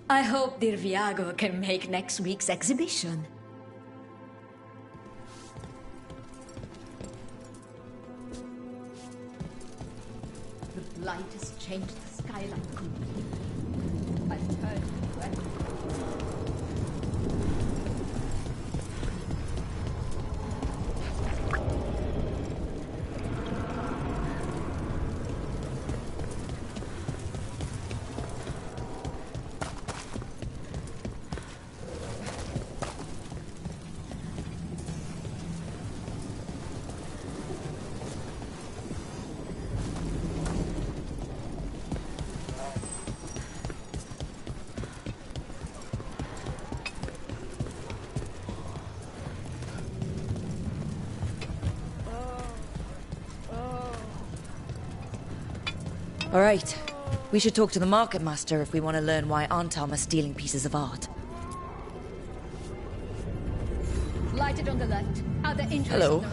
I hope dear Viago can make next week's exhibition. The blight has changed the skyline completely. I've turned to everything. All right. We should talk to the market master if we want to learn why Antam are stealing pieces of art. Lighted on the left, other interest Hello. on the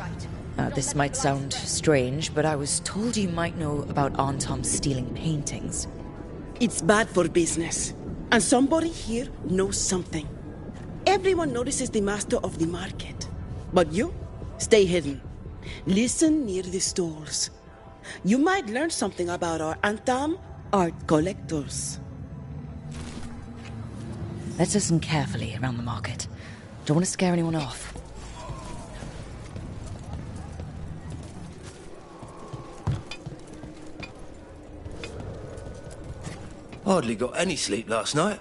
right. This might sound strange, but I was told you might know about Antam stealing paintings. It's bad for business. And somebody here knows something. Everyone notices the master of the market. But you, stay hidden. Listen near the stalls. You might learn something about our Antam art collectors. Let's listen carefully around the market. Don't want to scare anyone off. Hardly got any sleep last night.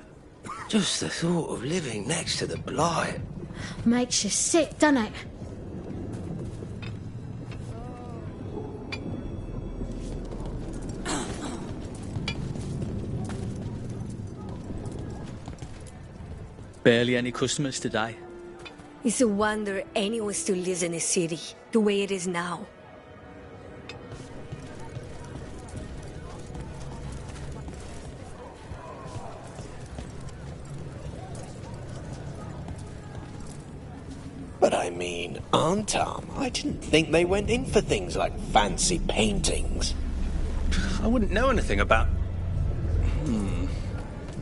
Just the thought of living next to the blight. Makes you sick, doesn't it? Barely any customers today. It's a wonder anyone still lives in the city, the way it is now. But I mean, Antam, I didn't think they went in for things like fancy paintings. I wouldn't know anything about...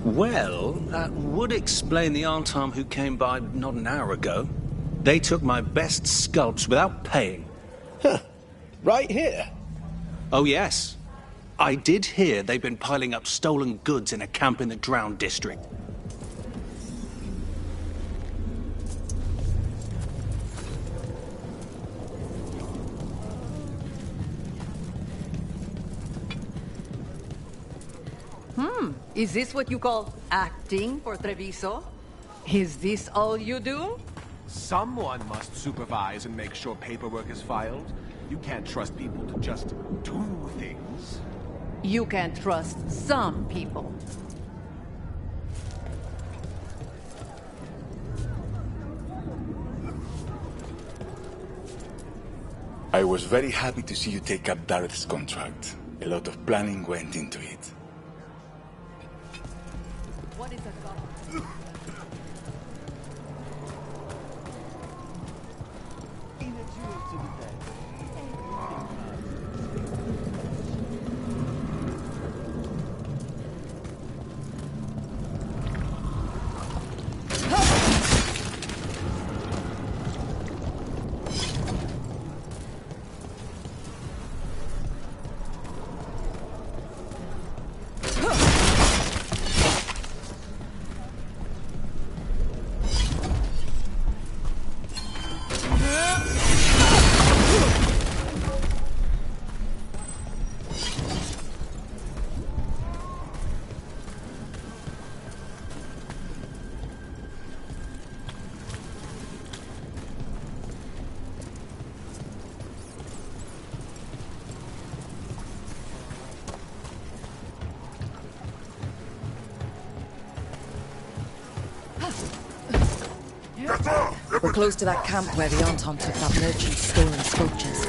Well, that would explain the Antam who came by not an hour ago. They took my best sculpts without paying. Huh. Right here? Oh, yes. I did hear they've been piling up stolen goods in a camp in the Drowned district. Is this what you call acting for Treviso? Is this all you do? Someone must supervise and make sure paperwork is filed. You can't trust people to just do things. You can trust some people. I was very happy to see you take up Dareth's contract. A lot of planning went into it. What is a god? We're close to that camp where the Anton took that merchant's stolen sculptures.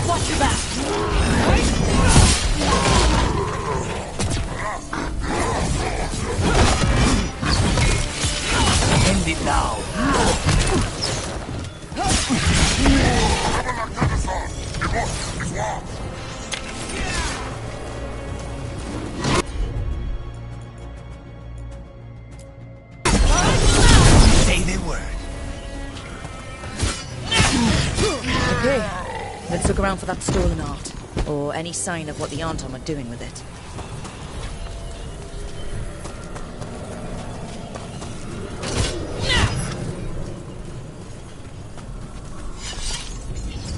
Watch your back! End it now. Say the word. Okay, let's look around for that stolen art, or any sign of what the Anton are doing with it.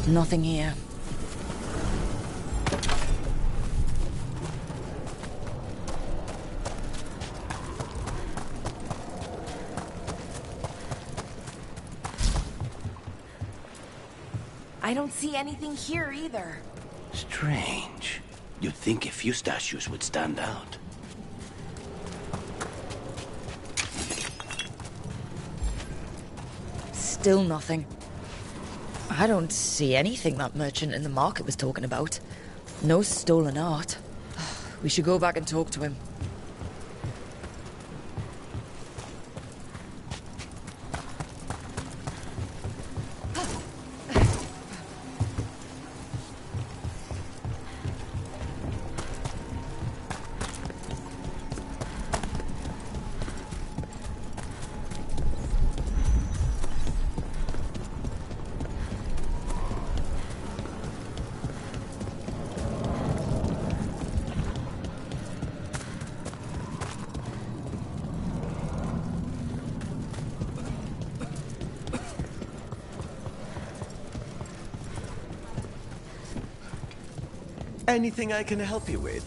Nothing here. I don't see anything here either. Strange. You'd think a few statues would stand out. Still nothing. I don't see anything that merchant in the market was talking about. No stolen art. We should go back and talk to him. Anything I can help you with?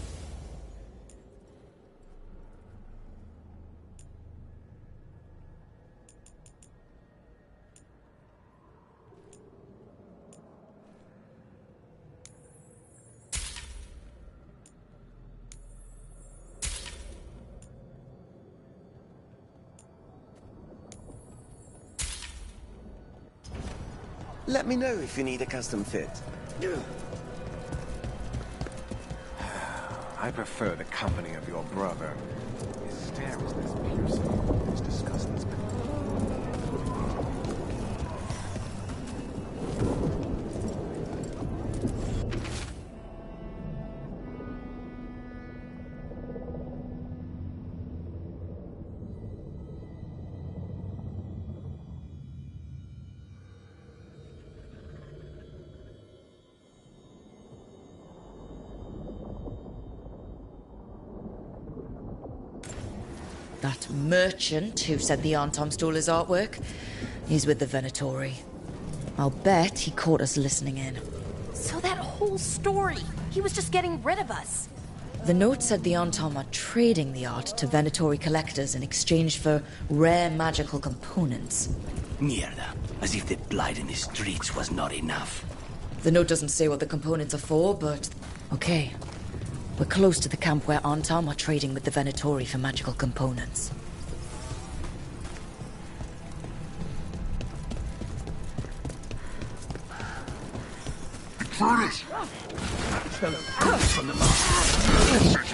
Let me know if you need a custom fit. I prefer the company of your brother. His stare is less piercing. His disgust is better. That merchant who said the Anton stole his artwork, he's with the Venatori. I'll bet he caught us listening in. So that whole story, he was just getting rid of us. The note said the Anton are trading the art to Venatori collectors in exchange for rare magical components. Mierda. As if the blight in the streets was not enough. The note doesn't say what the components are for, but... Okay. We're close to the camp where Antam are trading with the Venatori for magical components. Forest! From the mountain.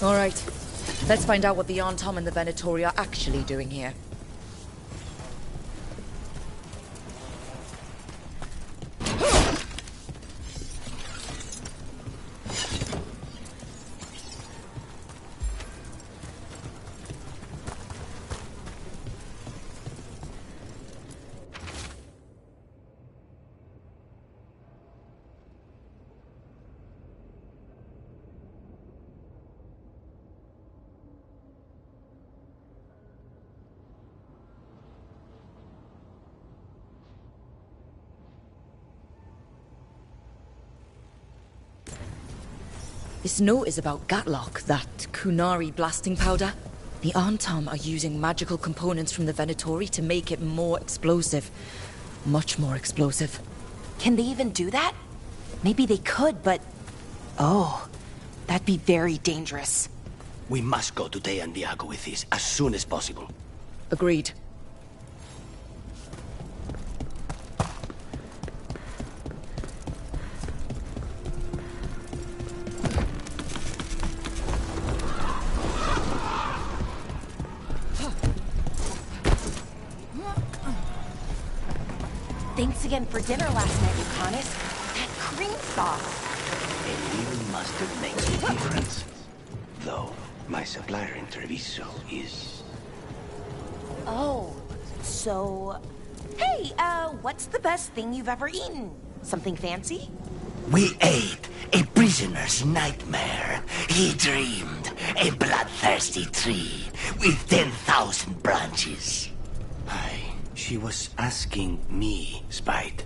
All right. Let's find out what the Antam and the Venatori are actually doing here. This note is about Gatlock, that Kunari blasting powder. The Antam are using magical components from the Venatori to make it more explosive. Much more explosive. Can they even do that? Maybe they could, but... Oh, that'd be very dangerous. We must go to Teyandiago with this as soon as possible. Agreed. Thanks again for dinner last night, Lucanus. That cream sauce. A little mustard makes a difference. Though, my supplier in Treviso is... Oh, so... Hey, what's the best thing you've ever eaten? Something fancy? We ate a prisoner's nightmare. He dreamed a bloodthirsty tree with 10,000 branches. She was asking me, Spite.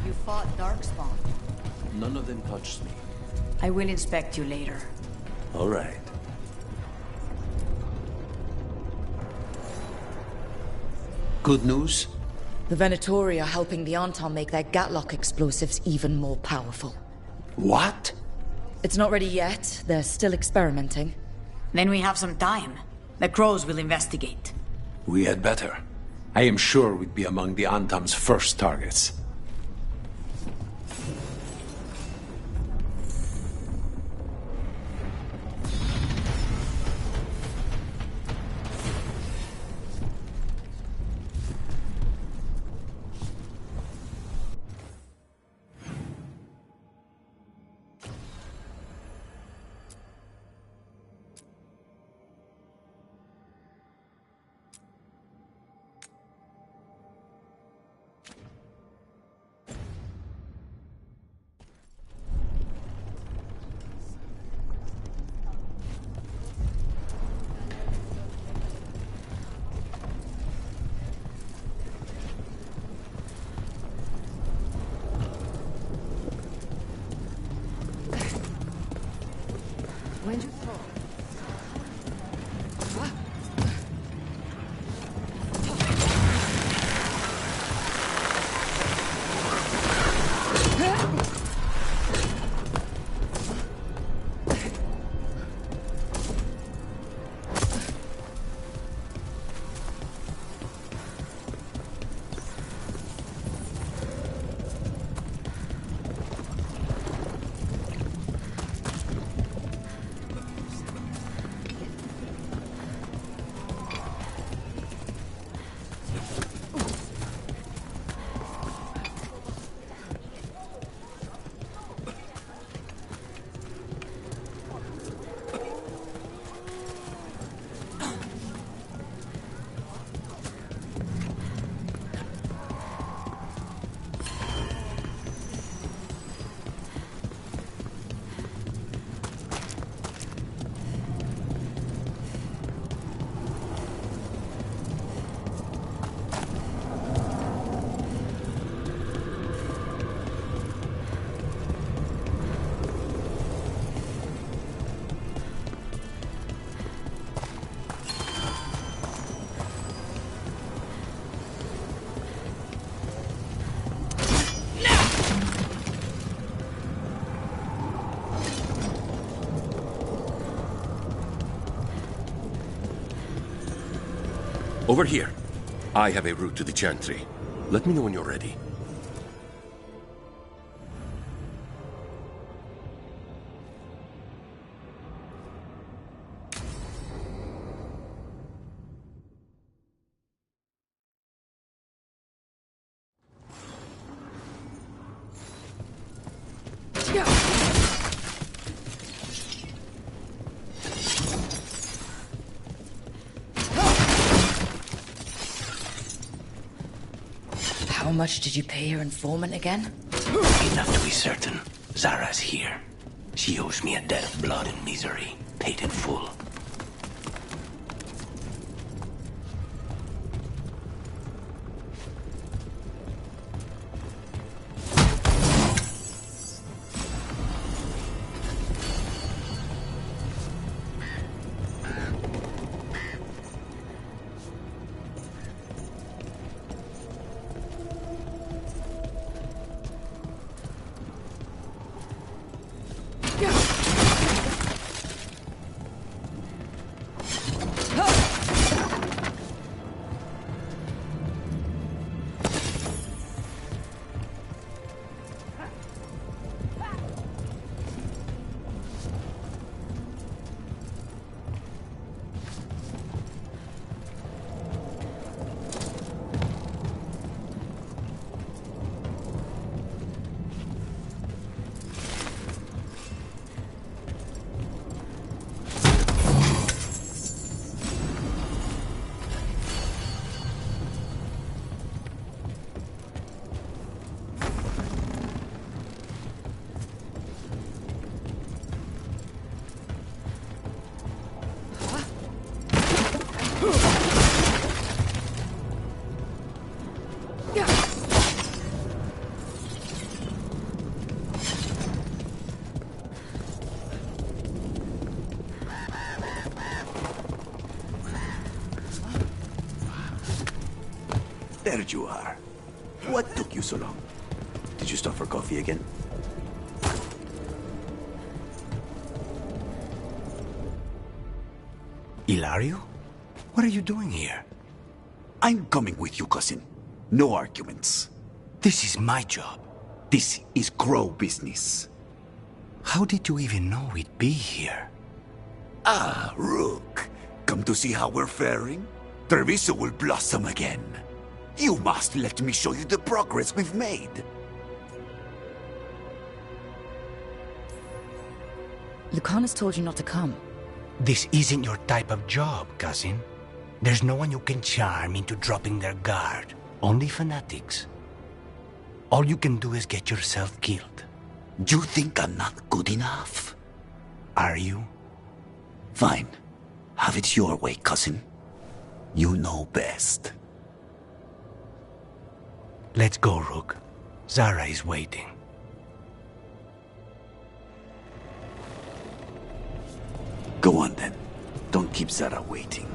You fought Darkspawn. None of them touched me. I will inspect you later. All right. Good news? The Venatori are helping the Antam make their Gatlock explosives even more powerful. What? It's not ready yet. They're still experimenting. Then we have some time. The Crows will investigate. We had better. I am sure we'd be among the Antam's first targets. When you throw. Over here. I have a route to the Chantry. Let me know when you're ready. How much did you pay your informant again? Enough to be certain. Zara's here. She owes me a debt of blood and misery, paid in full. There you are. What took you so long? Did you stop for coffee again? Ilario? What are you doing here? I'm coming with you, cousin. No arguments. This is my job. This is Crow business. How did you even know we'd be here? Ah, Rook. Come to see how we're faring? Treviso will blossom again. You must let me show you the progress we've made. Lucanus told you not to come. This isn't your type of job, cousin. There's no one you can charm into dropping their guard. Only fanatics. All you can do is get yourself killed. You think I'm not good enough? Are you? Fine. Have it your way, cousin. You know best. Let's go, Rook. Zara is waiting. Go on then. Don't keep Zara waiting.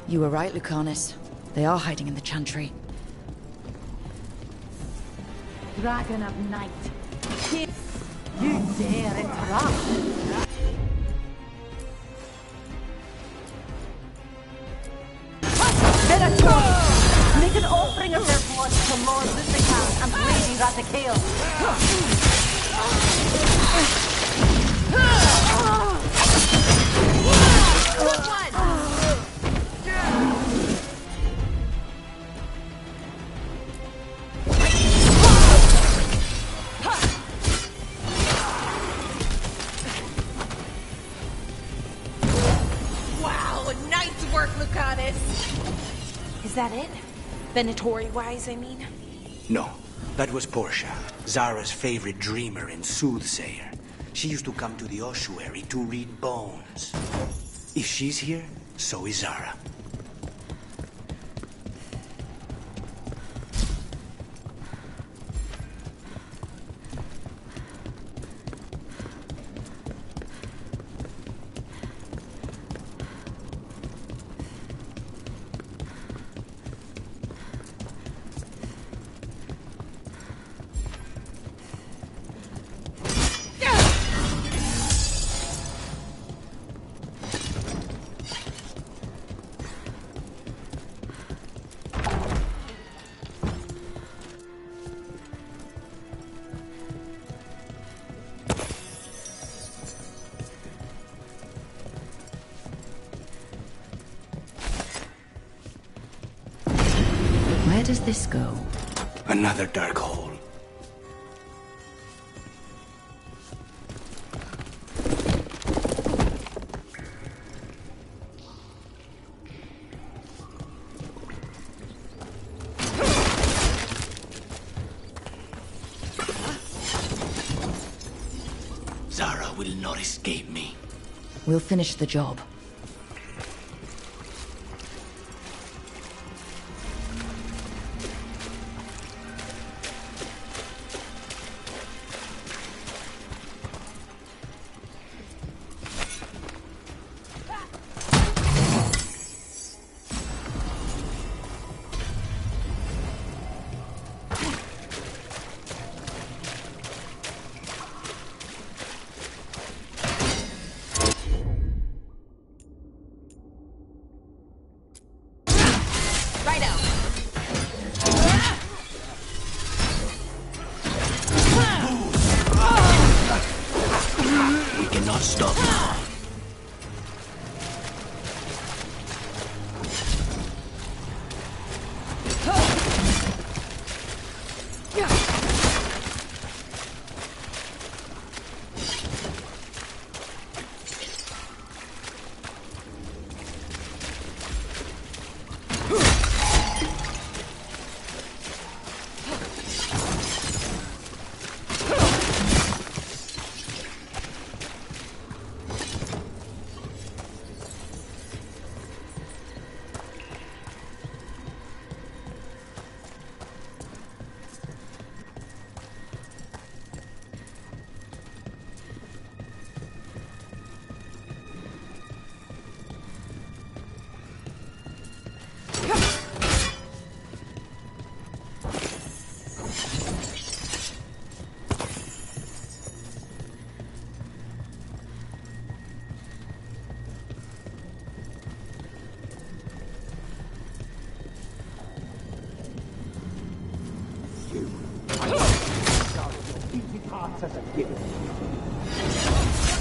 You were right, Lucanus. They are hiding in the chantry. Dragon of Night. You dare interrupt? Venator! Make an offering of their blood to Lord Lucican and Lady Ratakale. Wow, nice work, Lucanus! Is that it? Venatori-wise, I mean? No, That was Portia, Zara's favorite dreamer and soothsayer. She used to come to the ossuary to read bones. If she's here, so is Zara. Where does this go? Another dark hole. Zara will not escape me. We'll finish the job. Stop now.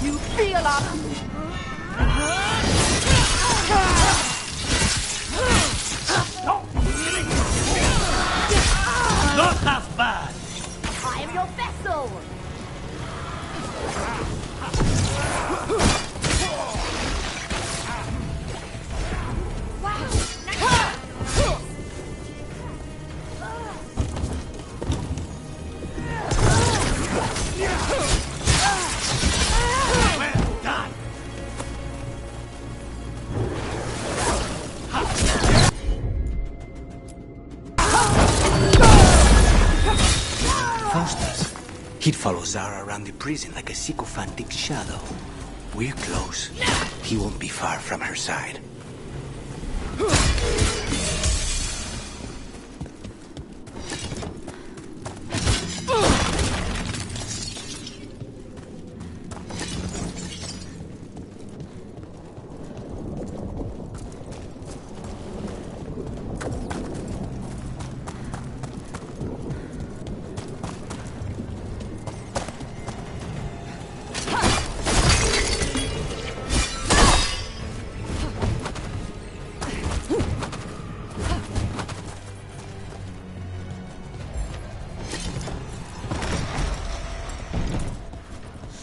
You feel us? Not half bad! I am your vessel! He'd follow Zara around the prison like a sycophantic shadow. We're close. He won't be far from her side.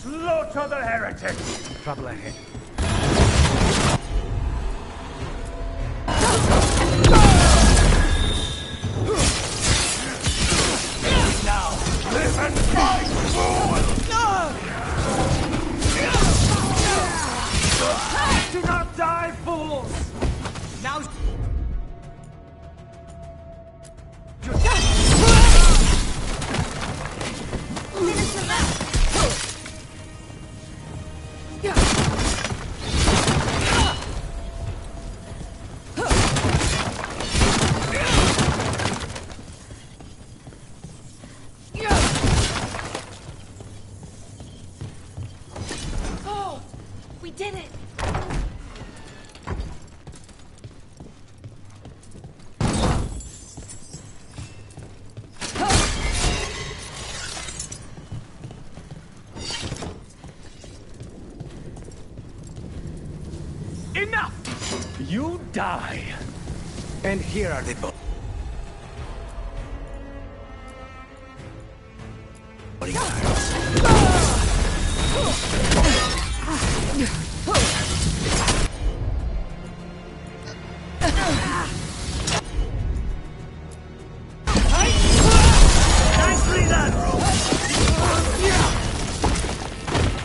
Slaughter the heretics! Trouble ahead. die. And here are the both.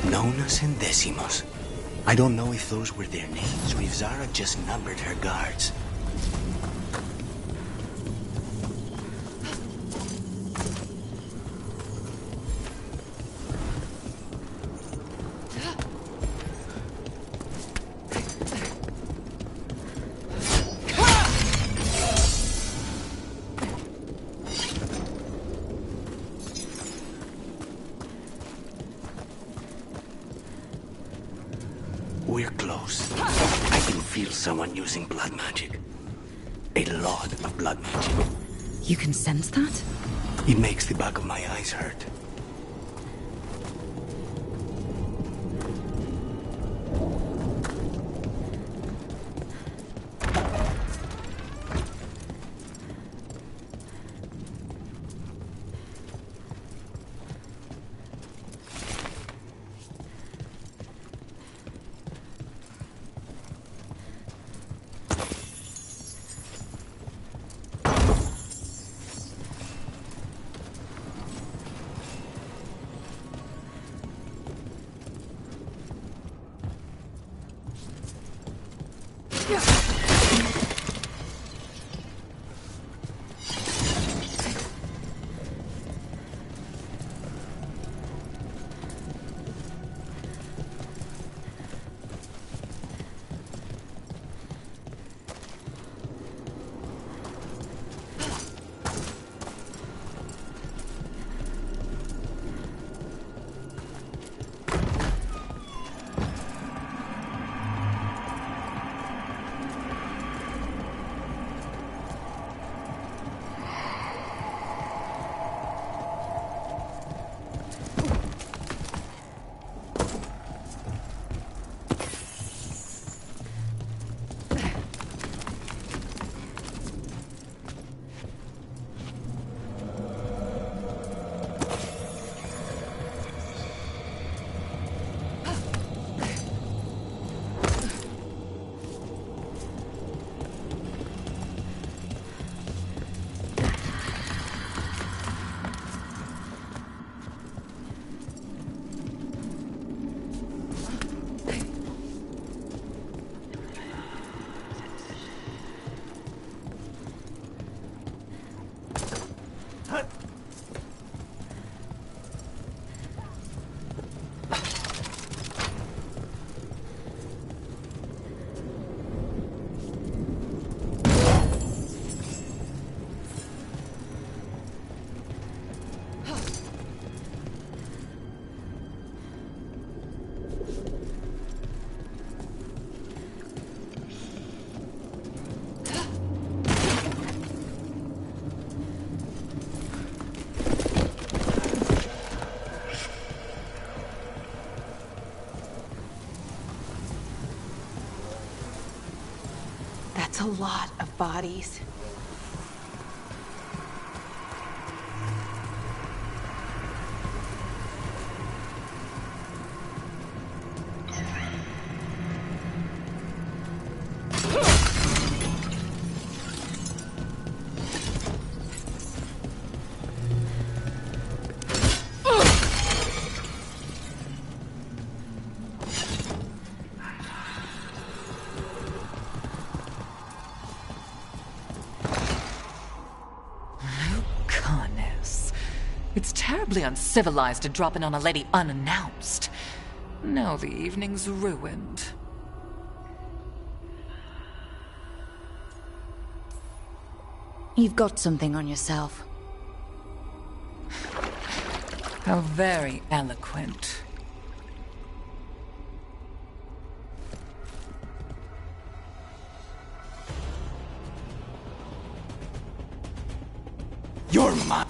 Nonas and Decimos. I don't know if those were their names or if Zara just numbered her guards. We're close. I can feel someone using blood magic. A lot of blood magic. You can sense that? It makes the back of my eyes hurt. That's a lot of bodies. It's terribly uncivilized to drop in on a lady unannounced. Now the evening's ruined. You've got something on yourself. How very eloquent. You're mine.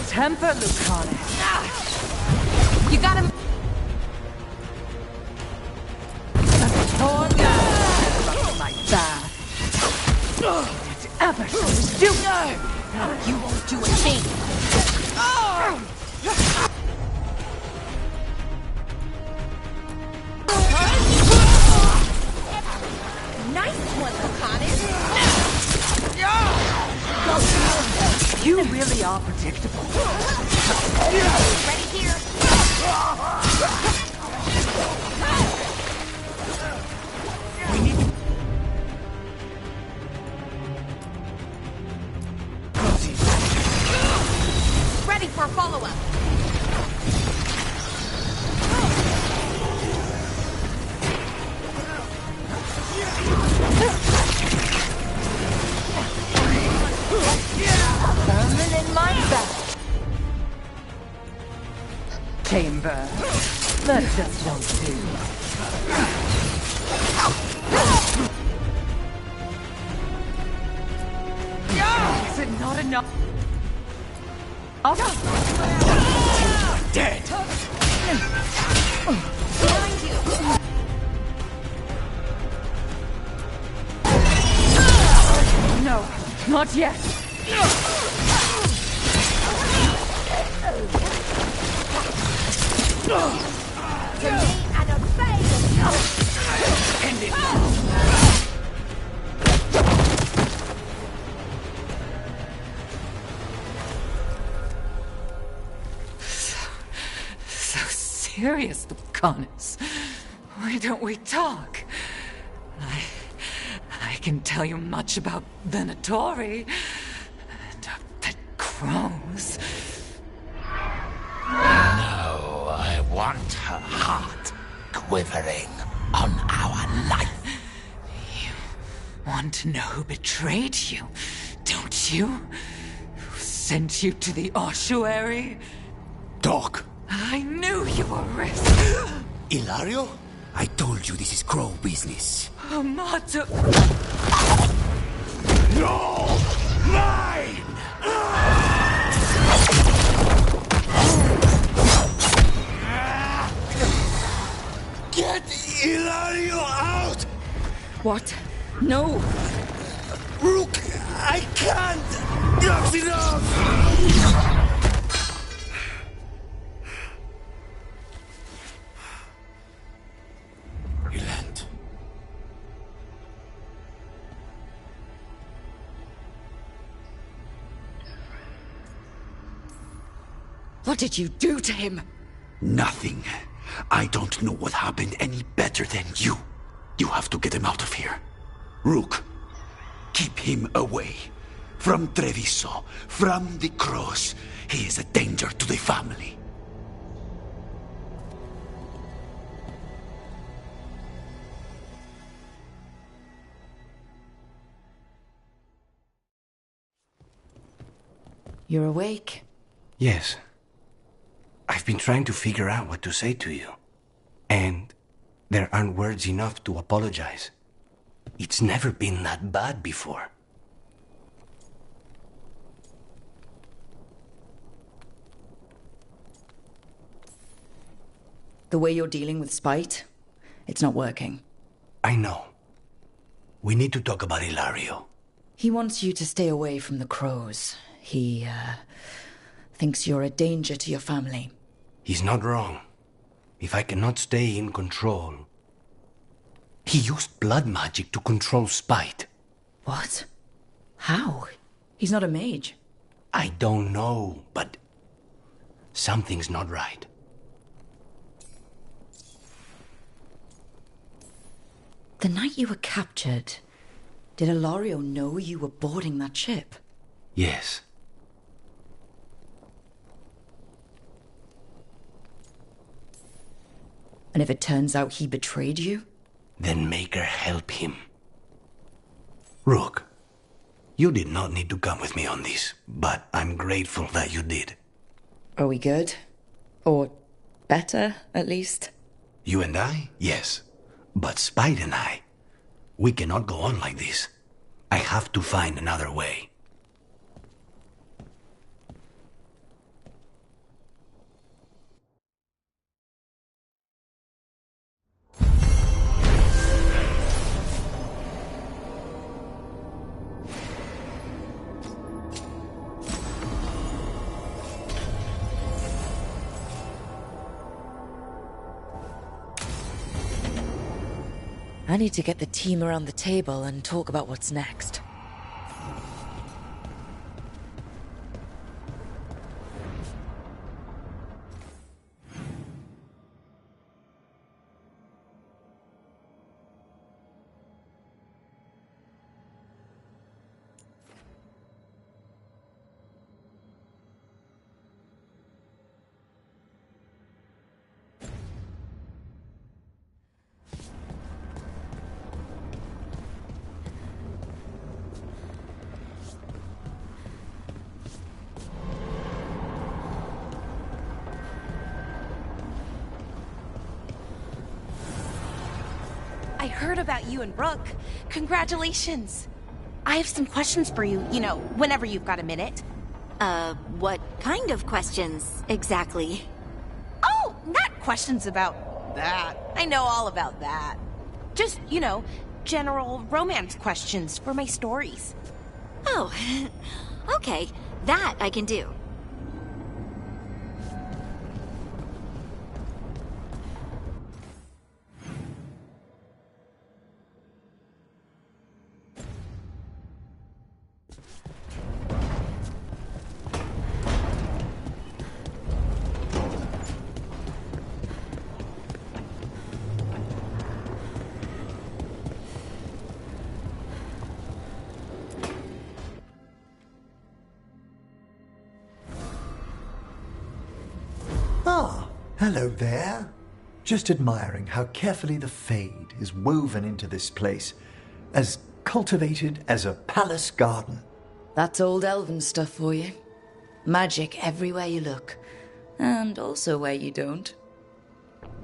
Temper clever, Lucanis. You got him. Like that. It's ever so stupid. You won't do a thing. Nice one, Lucanis. You really are predictable. Ready here. We need to... Ready for a follow-up. Permanent mindset. Chamber. That just won't do. Is it not enough? Dead! Behind you. No, not yet. To me and obey. End it! So serious, Lucanis. Why don't we talk? I can tell you much about Venatori and pet crows. No, I want her heart quivering on our life. You want to know who betrayed you, don't you? Who sent you to the ossuary? Doc. I knew you were risk. Ilario? I told you this is crow business. Amato. No! Mine! Get Ilario out! What? No! Rook, I can't! That's enough! Yolande. What did you do to him? Nothing. I don't know what happened any better than you. You have to get him out of here. Rook, keep him away. From Treviso, from the cross. He is a danger to the family. You're awake. Yes. I've been trying to figure out what to say to you. And there aren't words enough to apologize. It's never been that bad before. The way you're dealing with spite, it's not working. I know. We need to talk about Ilario. He wants you to stay away from the crows. He, thinks you're a danger to your family. He's not wrong. If I cannot stay in control... He used blood magic to control spite. What? How? He's not a mage. I don't know, but... something's not right. The night you were captured, did Ilario know you were boarding that ship? Yes. And if it turns out he betrayed you? Then make her help him. Rook, you did not need to come with me on this, but I'm grateful that you did. Are we good? Or better, at least? You and I? Yes. But Spite and I, we cannot go on like this. I have to find another way. I need to get the team around the table and talk about what's next. I heard about you and Rook. Congratulations. I have some questions for you, whenever you've got a minute. What kind of questions, exactly? Oh, not questions about that. I know all about that. Just, general romance questions for my stories. Oh, okay. That I can do. Ah, hello there. Just admiring how carefully the Fade is woven into this place, as cultivated as a palace garden. That's old elven stuff for you. Magic everywhere you look, and also where you don't.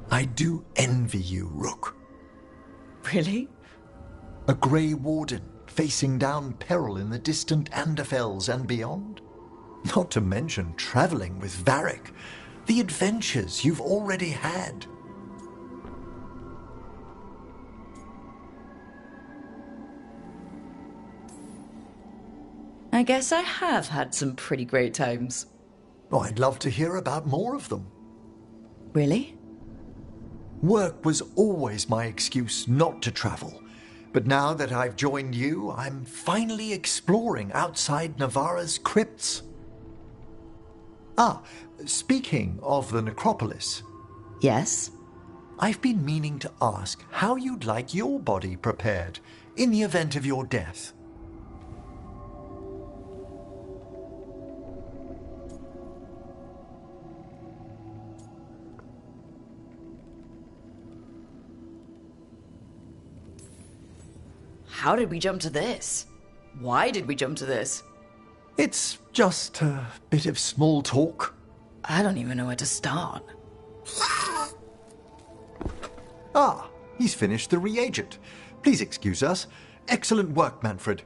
I do envy you, Rook. Really? A Grey Warden facing down peril in the distant Anderfells and beyond? Not to mention traveling with Varric. The adventures you've already had. I guess I have had some pretty great times. Oh, I'd love to hear about more of them. Really? Work was always my excuse not to travel. But now that I've joined you, I'm finally exploring outside Navarra's crypts. Ah, speaking of the necropolis. Yes? I've been meaning to ask how you'd like your body prepared in the event of your death. How did we jump to this? Why did we jump to this? It's just a bit of small talk. I don't even know where to start. Ah, he's finished the reagent. Please excuse us. Excellent work, Manfred.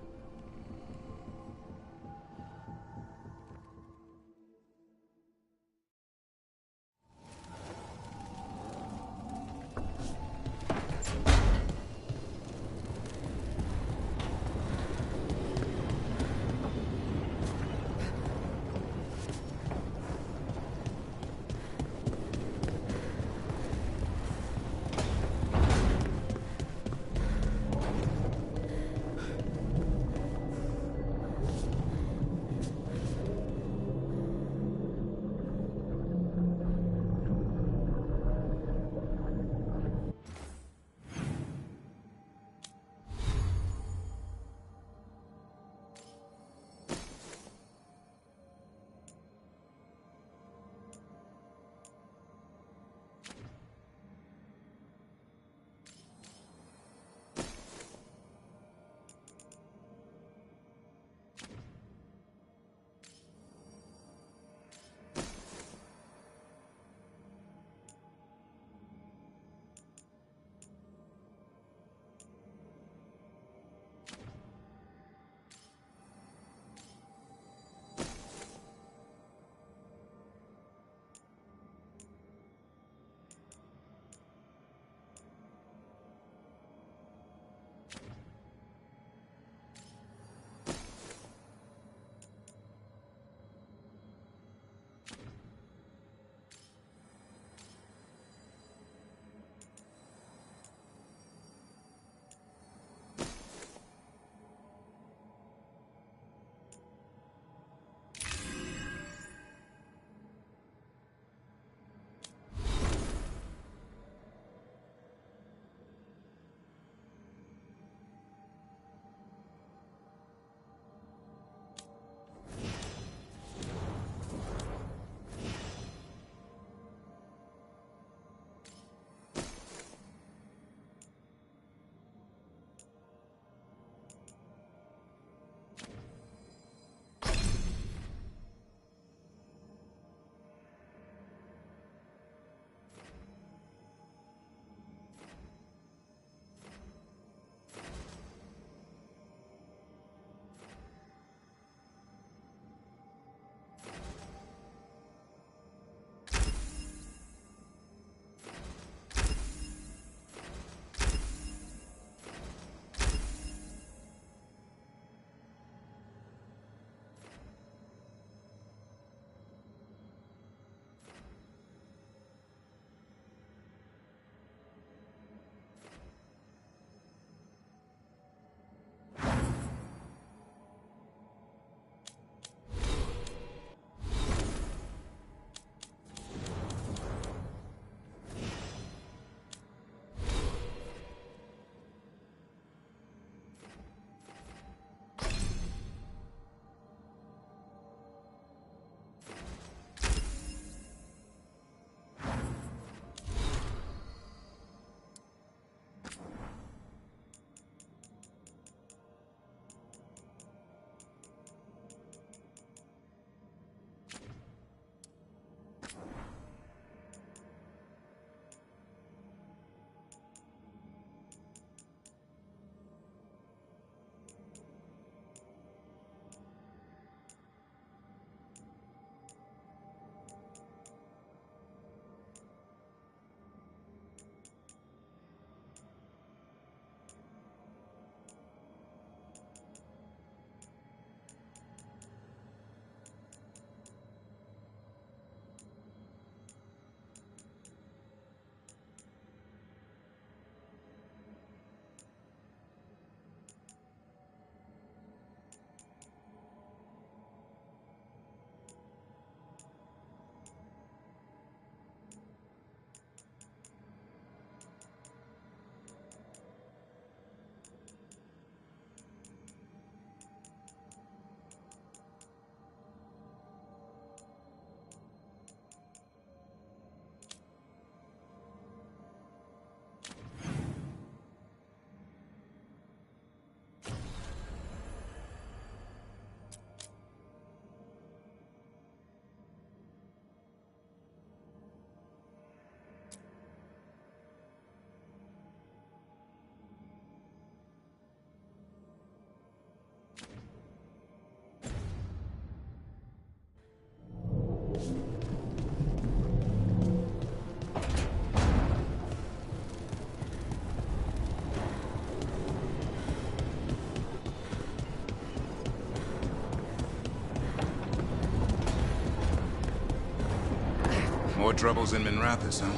More troubles in Minrathous, huh?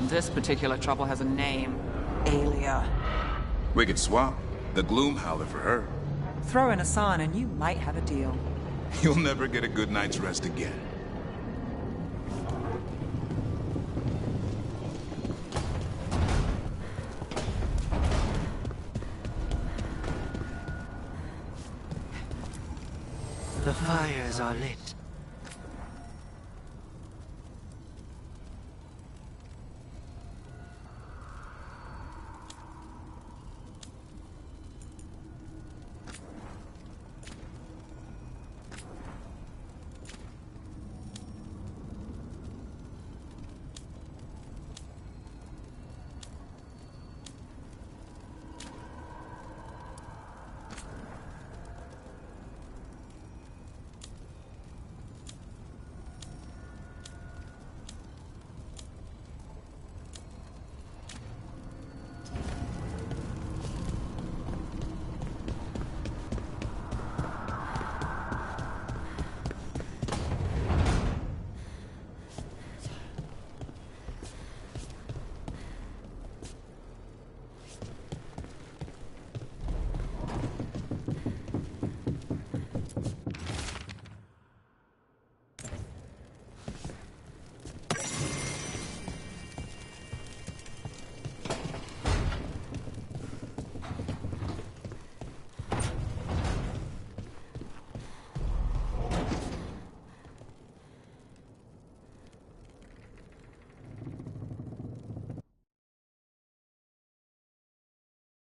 This particular trouble has a name. Aelia. We could swap. The Gloom Howler for her. Throw in Asan and you might have a deal. You'll never get a good night's rest again. The fires are lit.